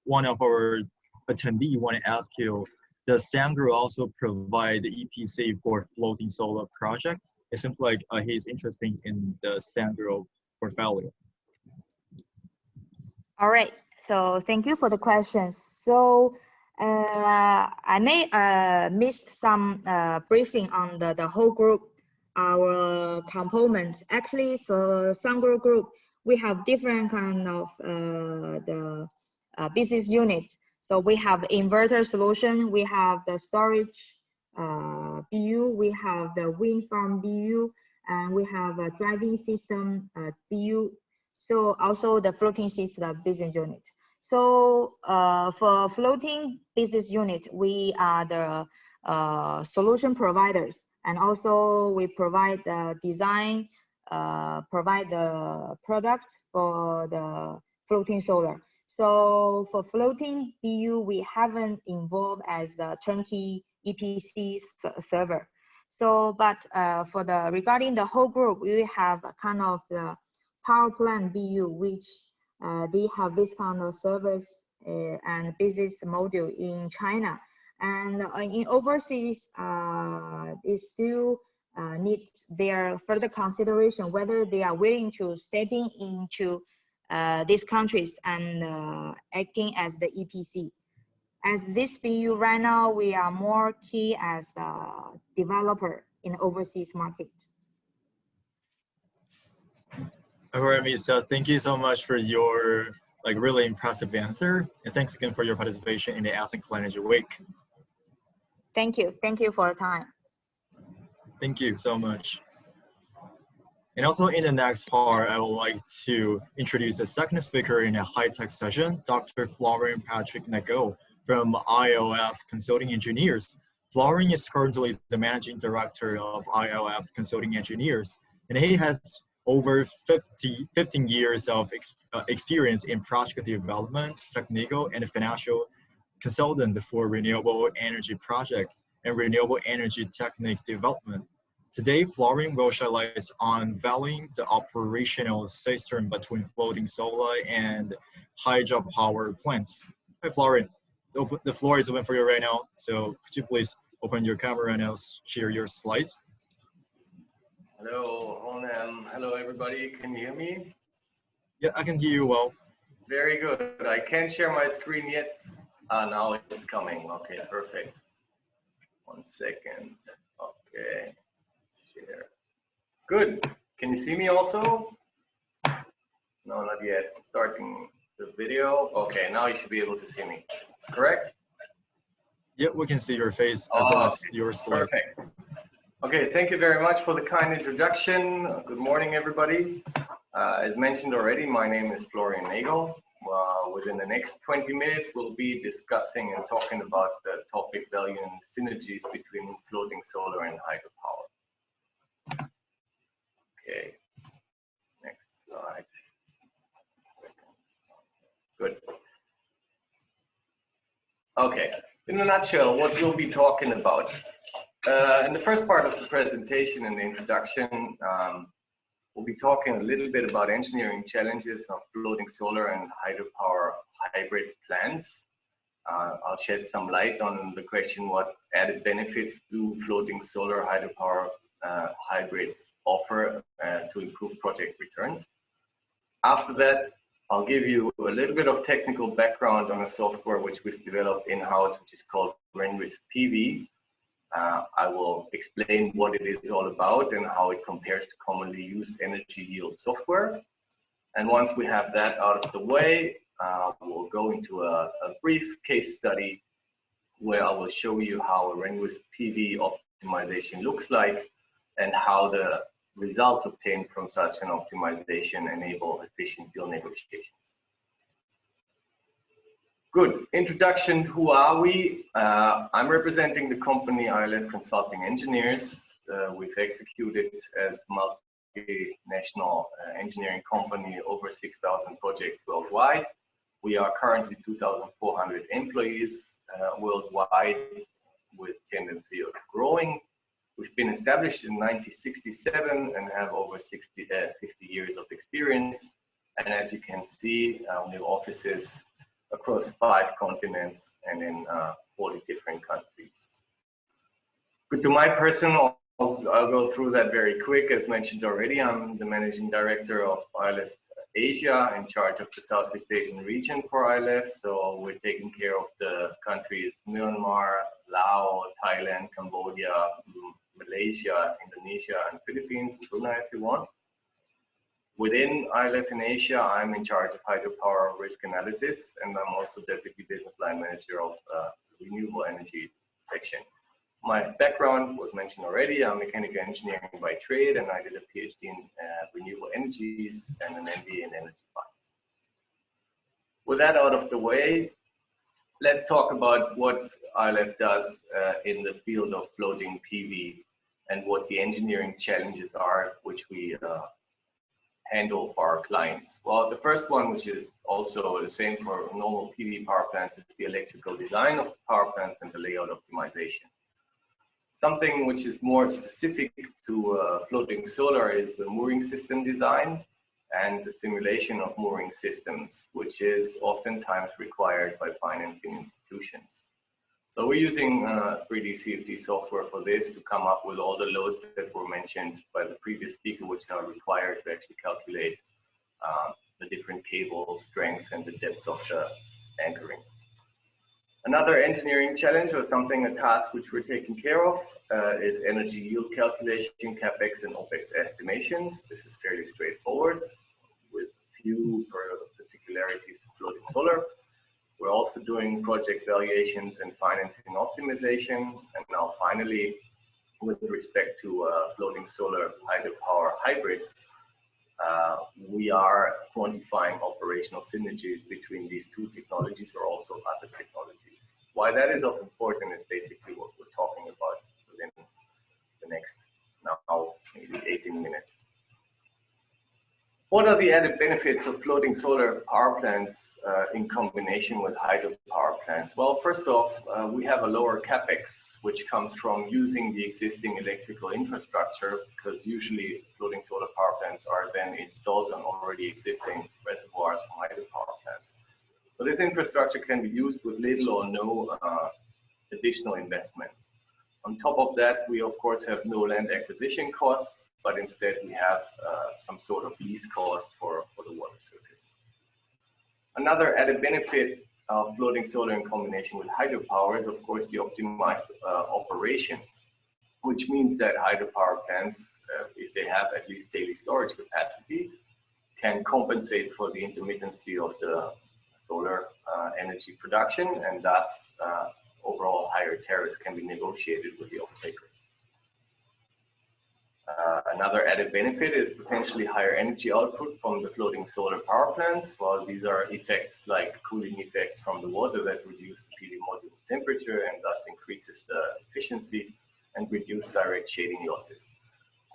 one of our attendee want to ask you, does Sandro also provide the EPC for floating solar project? It seems like he's interested in the Sandro portfolio. All right. So thank you for the questions. So I may missed some briefing on the whole group, our components. Actually, so Sandro Group, we have different kind of the business units. So we have inverter solution, we have the storage BU, we have the wind farm BU, and we have a driving system BU. So also the floating system business unit. So for floating business unit, we are the solution providers, and also we provide the design, provide the product for the floating solar. So for floating BU, we haven't involved as the turnkey EPC server. So, but for the regarding the whole group, we have a kind of the power plant BU, which they have this kind of service and business module in China, and in overseas, it still needs their further consideration whether they are willing to stepping into these countries and acting as the EPC. As this BU right now, we are more key as the developer in overseas markets. All right, Misa, thank you so much for your really impressive answer, and thanks again for your participation in the ASEAN Clean Energy Week. Thank you for your time. Thank you so much. And also in the next part, I would like to introduce the second speaker in a high-tech session, Dr. Florian Patrick Nago from IOF Consulting Engineers. Florian is currently the managing director of IOF Consulting Engineers, and he has over 15 years of experience in project development, technical, and financial consultant for renewable energy projects and renewable energy technique development. Today, Florian will shed light on valuing the operational system between floating solar and hydropower plants. Hi, Florian. The floor is open for you right now. So could you please open your camera and I'll share your slides. Hello, Honam. Hello, everybody. Can you hear me? Yeah, I can hear you well. Very good. I can't share my screen yet. Now it's coming. Okay, perfect. 1 second. Okay, share. Good. Can you see me also? No, not yet. Starting the video. Okay, now you should be able to see me. Correct? Yeah, we can see your face as well as your slide. Perfect. Okay, thank you very much for the kind introduction. Good morning, everybody. As mentioned already, my name is Florian Nagel. Within the next 20 minutes, we'll be discussing and talking about the topic value and synergies between floating solar and hydropower. Okay, next slide. Good. Okay, in a nutshell, what we'll be talking about. In the first part of the presentation and the introduction, we'll be talking a little bit about engineering challenges of floating solar and hydropower hybrid plants. I'll shed some light on the question, what added benefits do floating solar hydropower hybrids offer to improve project returns. After that, I'll give you a little bit of technical background on a software which we've developed in-house, which is called RenRisk PV. I will explain what it is all about and how it compares to commonly used energy yield software. And once we have that out of the way, we'll go into a brief case study where I will show you how a RenRisk PV optimization looks like and how the results obtained from such an optimization enable efficient deal negotiations. Good. Introduction, who are we? I'm representing the company ILF Consulting Engineers. We've executed as multinational engineering company over 6,000 projects worldwide. We are currently 2,400 employees worldwide with tendency of growing. We've been established in 1967 and have over 50 years of experience. And as you can see, we have offices across 5 continents and in 40 different countries. Good, to my personal, I'll go through that very quick. As mentioned already, I'm the Managing Director of ILF Asia, in charge of the Southeast Asian region for ILF. So we're taking care of the countries Myanmar, Laos, Thailand, Cambodia, Malaysia, Indonesia, and Philippines, and Brunei if you want. Within ILF in Asia, I'm in charge of hydropower risk analysis, and I'm also Deputy Business Line Manager of renewable energy section. My background was mentioned already. I'm mechanical engineering by trade, and I did a PhD in renewable energies and an MBA in energy finance. With that out of the way, let's talk about what ILF does in the field of floating PV and what the engineering challenges are, which we handle for our clients. Well, the first one, which is also the same for normal PV power plants, is the electrical design of the power plants and the layout optimization. Something which is more specific to floating solar is the mooring system design and the simulation of mooring systems, which is oftentimes required by financing institutions. So we're using 3D CFD software for this to come up with all the loads that were mentioned by the previous speaker, which are required to actually calculate the different cable strength and the depth of the anchoring. Another engineering challenge, or something, a task which we're taking care of, is energy yield calculation, CapEx and OpEx estimations. This is fairly straightforward with few particularities for floating solar. We're also doing project valuations and financing optimization. And now finally, with respect to floating solar hydropower hybrids, we are quantifying operational synergies between these 2 technologies or also other technologies. Why that is of importance is basically what we're talking about within the next now maybe 18 minutes. What are the added benefits of floating solar power plants in combination with hydropower plants? Well, first off, we have a lower CapEx, which comes from using the existing electrical infrastructure, because usually floating solar power plants are then installed on already existing reservoirs from hydropower plants. So this infrastructure can be used with little or no additional investments. On top of that, we of course have no land acquisition costs, but instead we have some sort of lease cost for the water surface. Another added benefit floating solar in combination with hydropower is, of course, the optimized operation, which means that hydropower plants, if they have at least daily storage capacity, can compensate for the intermittency of the solar energy production, and thus overall higher tariffs can be negotiated with the off-takers. Another added benefit is potentially higher energy output from the floating solar power plants. While these are effects like cooling effects from the water that reduce the PV module's temperature and thus increases the efficiency and reduce direct shading losses.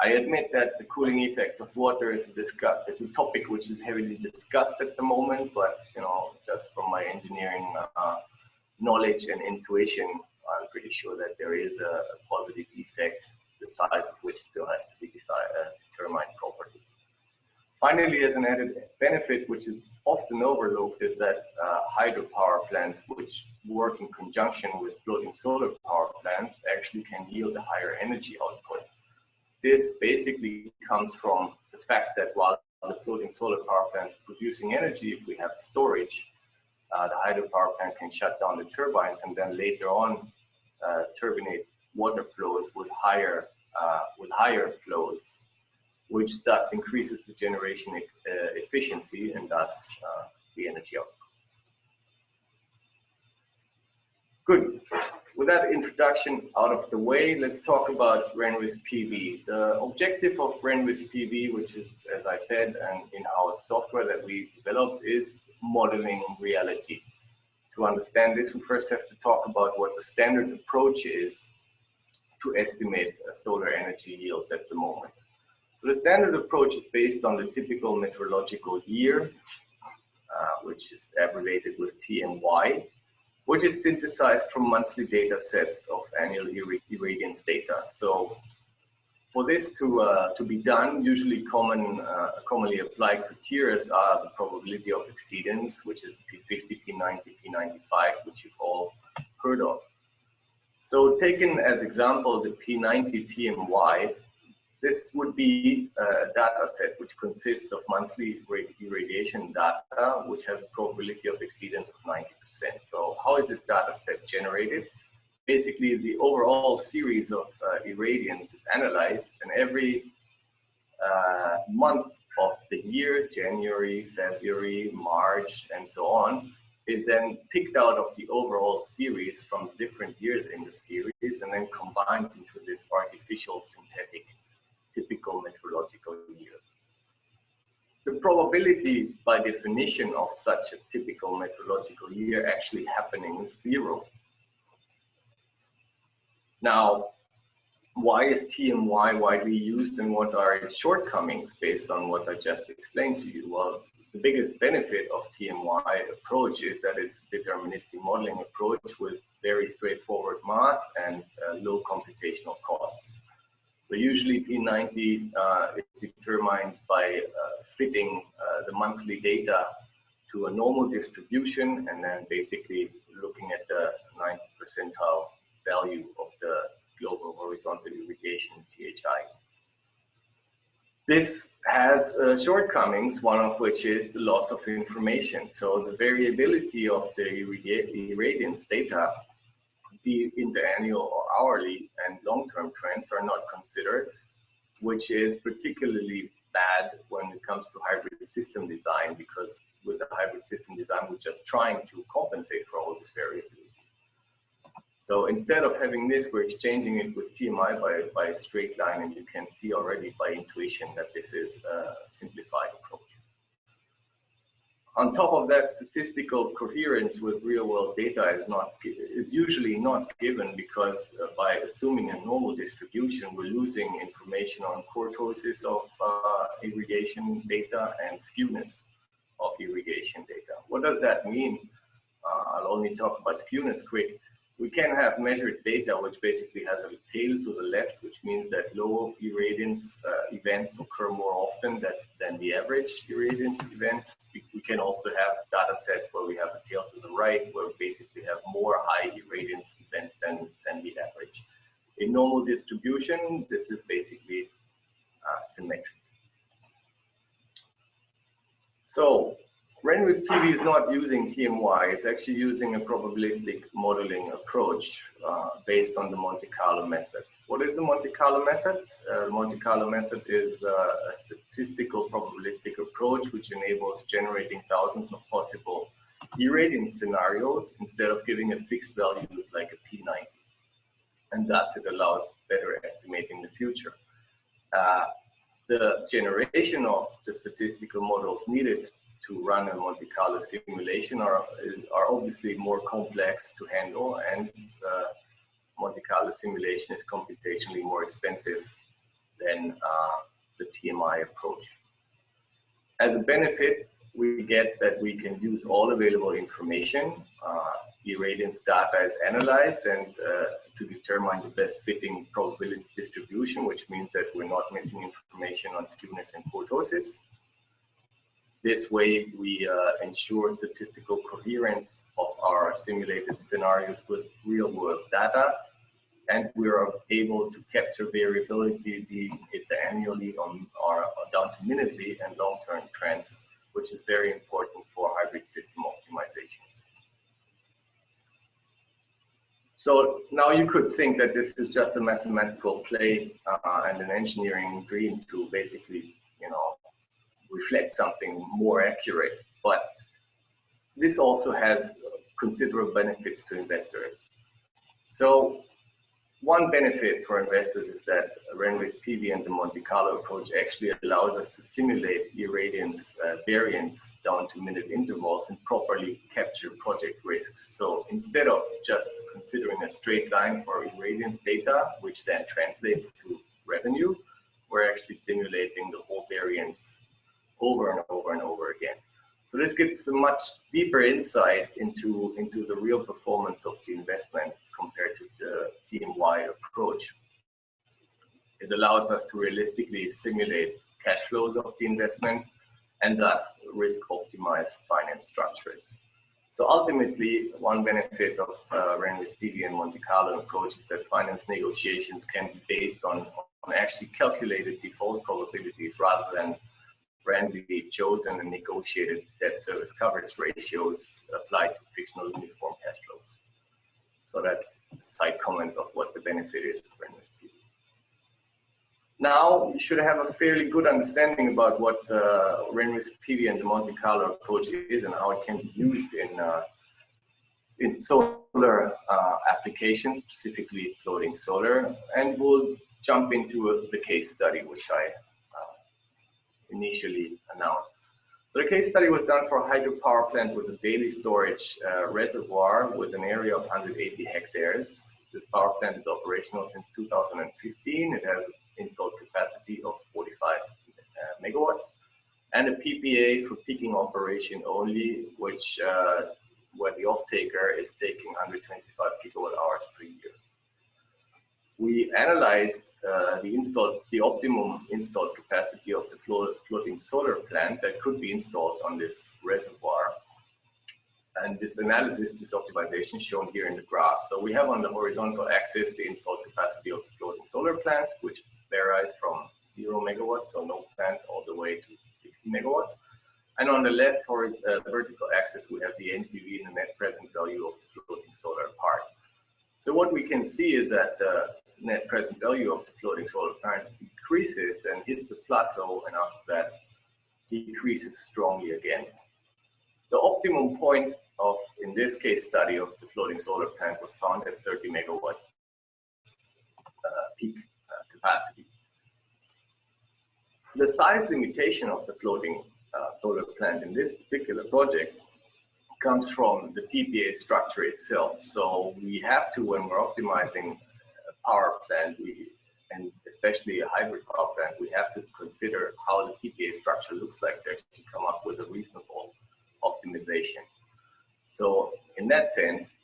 I admit that the cooling effect of water is a topic which is heavily discussed at the moment, but just from my engineering knowledge and intuition, I'm pretty sure that there is a positive effect, the size of which still has to be determined properly. Finally, as an added benefit, which is often overlooked, is that hydropower plants, which work in conjunction with floating solar power plants, actually can yield a higher energy output. This basically comes from the fact that while the floating solar power plant is producing energy, if we have storage, the hydropower plant can shut down the turbines and then later on turbinate water flows with higher flows, which thus increases the generation efficiency and thus the energy output. Good. With that introduction out of the way, let's talk about Renris PV. The objective of Renris PV, which is, as I said, an in-house software that we developed, is modeling reality. To understand this, we first have to talk about what the standard approach is to estimate solar energy yields at the moment. So the standard approach is based on the typical meteorological year, which is abbreviated with TMY, which is synthesized from monthly data sets of annual irradiance data. So for this to be done, usually commonly applied criteria are the probability of exceedance, which is P50, P90, P95, which you've all heard of. So taken as example, the P90 TMY, this would be a data set which consists of monthly irradiation data, which has a probability of exceedance of 90%. So how is this data set generated? Basically, the overall series of irradiance is analyzed, and every month of the year, January, February, March, and so on, is then picked out of the overall series from different years in the series and then combined into this artificial synthetic typical meteorological year. The probability by definition of such a typical meteorological year actually happening is 0. Now, why is TMY widely used and what are its shortcomings based on what I just explained to you? Well, the biggest benefit of TMY approach is that it's a deterministic modeling approach with very straightforward math and low computational costs. So usually P90 is determined by fitting the monthly data to a normal distribution and then basically looking at the 90th percentile value of the global horizontal irrigation GHI. This has shortcomings, one of which is the loss of information. So the variability of the irradiance data, be in the annual or hourly and long-term trends, are not considered, which is particularly bad when it comes to hybrid system design, because with the hybrid system design, we're just trying to compensate for all this variability. So instead of having this, we're exchanging it with TMI by a straight line, and you can see already by intuition that this is a simplified approach. On top of that, statistical coherence with real-world data is usually not given, because by assuming a normal distribution, we're losing information on kurtosis of irrigation data and skewness of irrigation data. What does that mean? I'll only talk about skewness quick. We can have measured data which basically has a tail to the left, which means that low irradiance events occur more often than the average irradiance event. We can also have data sets where we have a tail to the right, where we basically have more high irradiance events than the average. In normal distribution, this is basically symmetric. So Renwiz PV is not using TMY, it's actually using a probabilistic modeling approach based on the Monte Carlo method. What is the Monte Carlo method? The Monte Carlo method is a statistical probabilistic approach which enables generating thousands of possible irradiance scenarios instead of giving a fixed value like a P90. And thus it allows better estimating the future. The generation of the statistical models needed to run a Monte Carlo simulation are obviously more complex to handle, and Monte Carlo simulation is computationally more expensive than the TMI approach. As a benefit, we get that we can use all available information. Irradiance data is analyzed and to determine the best fitting probability distribution, which means that we're not missing information on skewness and kurtosis. This way, we ensure statistical coherence of our simulated scenarios with real-world data, and we are able to capture variability, be it annually or down to minutely, and long-term trends, which is very important for hybrid system optimizations. So now you could think that this is just a mathematical play and an engineering dream to basically, reflect something more accurate, but this also has considerable benefits to investors. So one benefit for investors is that Renwiz PV and the Monte Carlo approach actually allows us to simulate irradiance variance down to minute intervals and properly capture project risks. So instead of just considering a straight line for irradiance data, which then translates to revenue, we're actually simulating the whole variance over and over and over again. So this gives a much deeper insight into the real performance of the investment compared to the TMY approach. It allows us to realistically simulate cash flows of the investment and thus risk optimize finance structures. So ultimately, one benefit of Renwiz PV and Monte Carlo approach is that finance negotiations can be based on actually calculated default probabilities rather than randomly chosen and negotiated debt service coverage ratios applied to fictional uniform cash flows. So that's a side comment of what the benefit is of Renwiz PV. Now you should have a fairly good understanding about what Renwiz PV and the Monte Carlo approach is and how it can be used in solar applications, specifically floating solar. And we'll jump into the case study, which I initially announced. So the case study was done for a hydropower plant with a daily storage reservoir with an area of 180 hectares. This power plant is operational since 2015. It has installed capacity of 45 megawatts and a PPA for peaking operation only, which where the off-taker is taking 125 gigawatt hours per year. We analyzed the optimum installed capacity of the floating solar plant that could be installed on this reservoir. And this analysis, this optimization shown here in the graph. So we have on the horizontal axis the installed capacity of the floating solar plant, which varies from 0 megawatts, so no plant, all the way to 60 megawatts. And on the left vertical axis, we have the NPV and the net present value of the floating solar part. So what we can see is that the net present value of the floating solar plant decreases, then hits a plateau, and after that decreases strongly again. The optimum point of, in this case study, of the floating solar plant was found at 30 megawatt peak capacity. The size limitation of the floating solar plant in this particular project comes from the PPA structure itself. So we have to, when we're optimizing a power plant, and especially a hybrid power plant, we have to consider how the PPA structure looks like to actually come up with a reasonable optimization. So in that sense,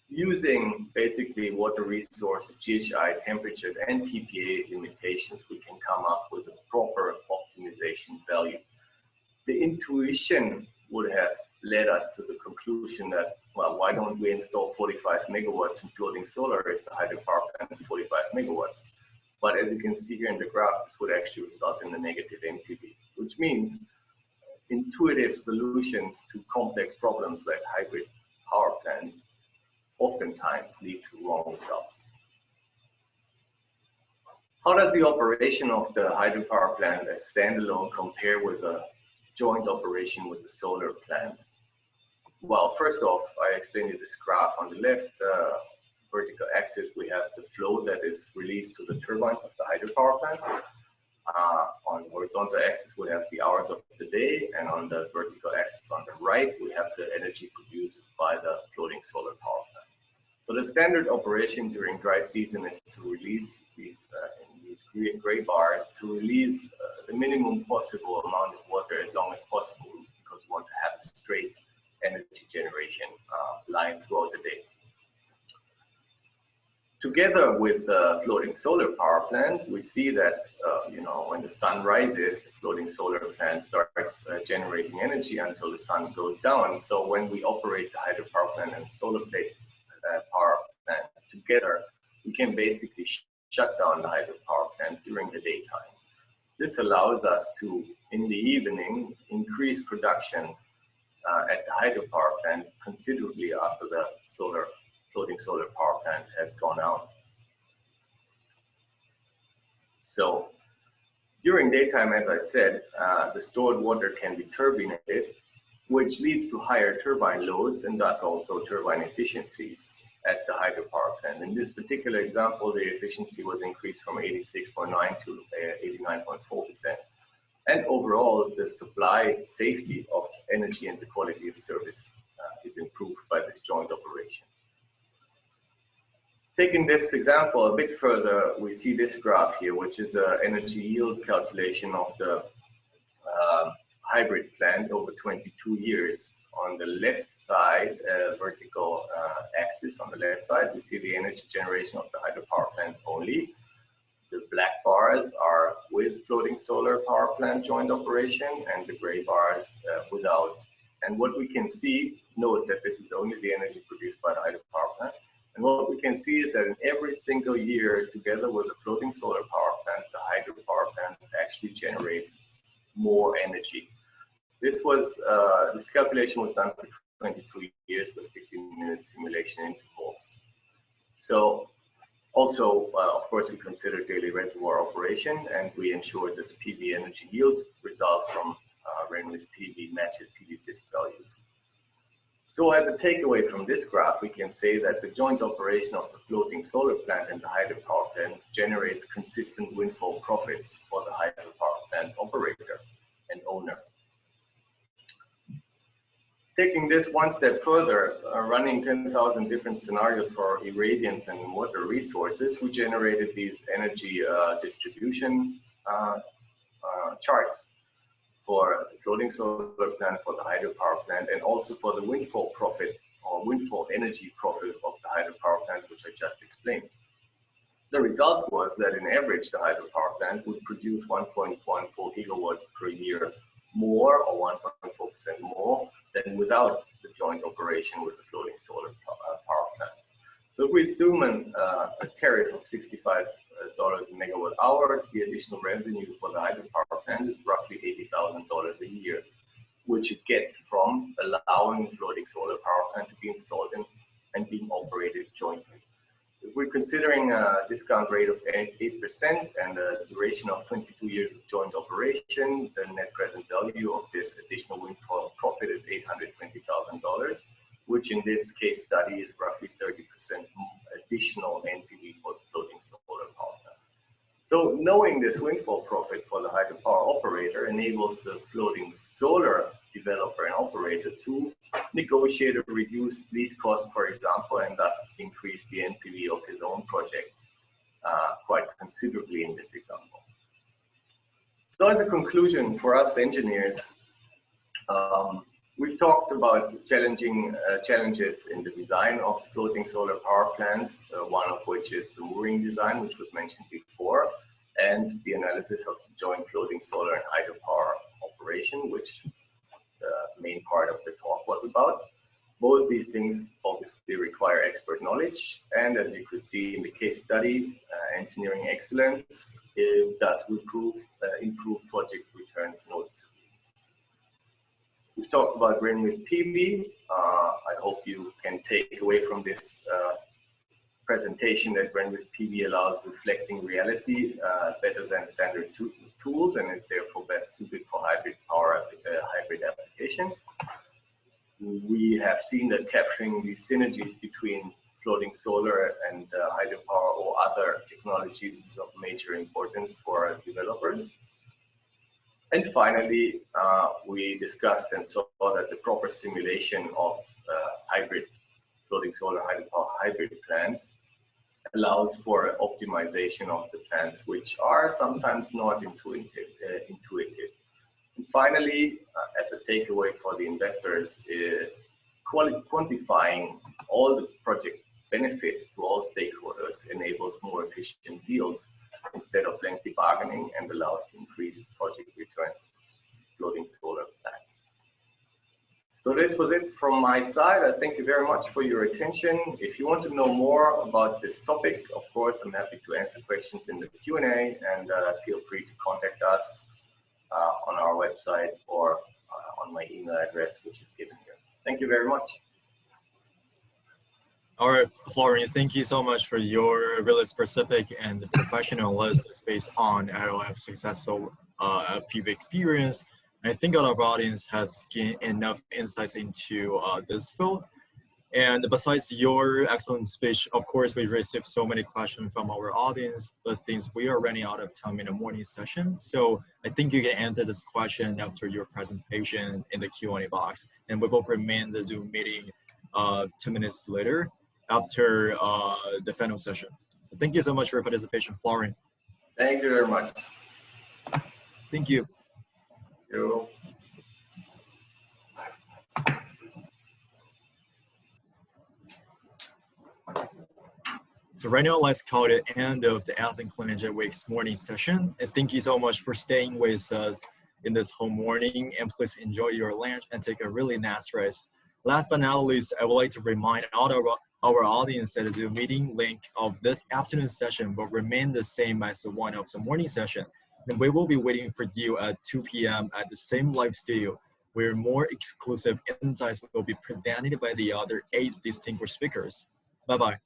using basically water resources, GHI, temperatures, and PPA limitations, we can come up with a proper optimization value. The intuition would have led us to the conclusion that, well, why don't we install 45 megawatts in floating solar if the hydropower plant is 45 megawatts? But as you can see here in the graph, this would actually result in a negative NPV, which means intuitive solutions to complex problems like hybrid power plants oftentimes lead to wrong results. How does the operation of the hydropower plant as standalone compare with a joint operation with the solar plant? Well, first off, I explained you this graph. On the left vertical axis, we have the flow that is released to the turbines of the hydropower plant. On the horizontal axis, we have the hours of the day, and on the vertical axis on the right, we have the energy produced by the floating solar power plant. So the standard operation during dry season is to release these gray bars, to release the minimum possible amount of water as long as possible, because we want to have a straight energy generation line throughout the day. Together with the floating solar power plant, we see that when the sun rises, the floating solar plant starts generating energy until the sun goes down. So when we operate the hydropower plant and solar power plant together, we can basically shut down the hydropower plant during the daytime. This allows us to, in the evening, increase production at the hydropower plant considerably after the floating solar power plant has gone out. So during daytime, as I said, the stored water can be turbinated, which leads to higher turbine loads and thus also turbine efficiencies at the hydropower plant. In this particular example, the efficiency was increased from 86.9 to 89.4%. And overall, the supply safety of energy and the quality of service is improved by this joint operation. Taking this example a bit further, we see this graph here, which is an energy yield calculation of the hybrid plant over 22 years. On the left side, vertical axis on the left side, we see the energy generation of the hydropower plant only. The black bars are with floating solar power plant joint operation, and the gray bars without. And what we can see, note that this is only the energy produced by the hydropower plant. And what we can see is that in every single year, together with the floating solar power plant, the hydropower plant actually generates more energy. This calculation was done for 22 years with 15-minute simulation intervals. So also, of course, we consider daily reservoir operation, and we ensure that the PV energy yield result from Renwick's PV matches PV-sys values. So as a takeaway from this graph, we can say that the joint operation of the floating solar plant and the hydropower plant generates consistent windfall profits for the hydropower plant operator and owner. Taking this one step further, running 10,000 different scenarios for irradiance and water resources, we generated these energy distribution charts for the floating solar plant, for the hydropower plant, and also for the windfall profit or windfall energy profit of the hydropower plant, which I just explained. The result was that in average, the hydropower plant would produce 1.14 gigawatt per year more, or 1.4% more, than without the joint operation with the floating solar power plant. So if we assume a tariff of $65 a megawatt hour, the additional revenue for the hydropower plant is roughly $80,000 a year, which it gets from allowing floating solar power plant to be installed and being operated jointly. If we're considering a discount rate of 8% and a duration of 22 years of joint operation, the net present value of this additional windfall profit is $820,000, which in this case study is roughly 30% additional NPV for the floating solar power plant. So knowing this windfall profit for the hydropower operator enables the floating solar developer and operator to negotiate a reduced lease cost, for example, and thus increase the NPV of his own project quite considerably in this example. So as a conclusion for us engineers, we've talked about challenges in the design of floating solar power plants, one of which is the mooring design, which was mentioned before, and the analysis of the joint floating solar and hydropower operation, which the main part of the talk was about. Both these things obviously require expert knowledge, and as you could see in the case study, engineering excellence does improve project returns noticeably. We've talked about rain with PV. I hope you can take away from this presentation that rain with PV allows reflecting reality better than standard tools, and is therefore best suited for hybrid power hybrid applications. We have seen that capturing these synergies between floating solar and hydropower or other technologies is of major importance for developers. And finally, we discussed and saw that the proper simulation of hybrid floating solar hydropower hybrid plants allows for optimization of the plants, which are sometimes not intuitive. And finally, as a takeaway for the investors, quantifying all the project benefits to all stakeholders enables more efficient deals instead of lengthy bargaining, and allows increased project returns floating solar plants. So this was it from my side. I thank you very much for your attention. If you want to know more about this topic, of course, I'm happy to answer questions in the Q&A, and feel free to contact us on our website or on my email address, which is given here. Thank you very much. All right, Florian, thank you so much for your really specific and professional list based on ROF successful FPV experience. I think our audience has gained enough insights into this field. And besides your excellent speech, of course, we received so many questions from our audience, but since we are running out of time in the morning session, so I think you can answer this question after your presentation in the Q&A box, and we will remain the Zoom meeting 2 minutes later after the final session. So thank you so much for your participation, Florian. Thank you very much. Thank you. You. So right now, let's call it the end of the ACEW Clean Energy Week's morning session. And thank you so much for staying with us in this whole morning. And please enjoy your lunch and take a really nice rest. Last but not least, I would like to remind all of our audience that the Zoom meeting link of this afternoon session will remain the same as the one of the morning session. And we will be waiting for you at 2 p.m. at the same live studio, where more exclusive insights will be presented by the other 8 distinguished speakers. Bye-bye.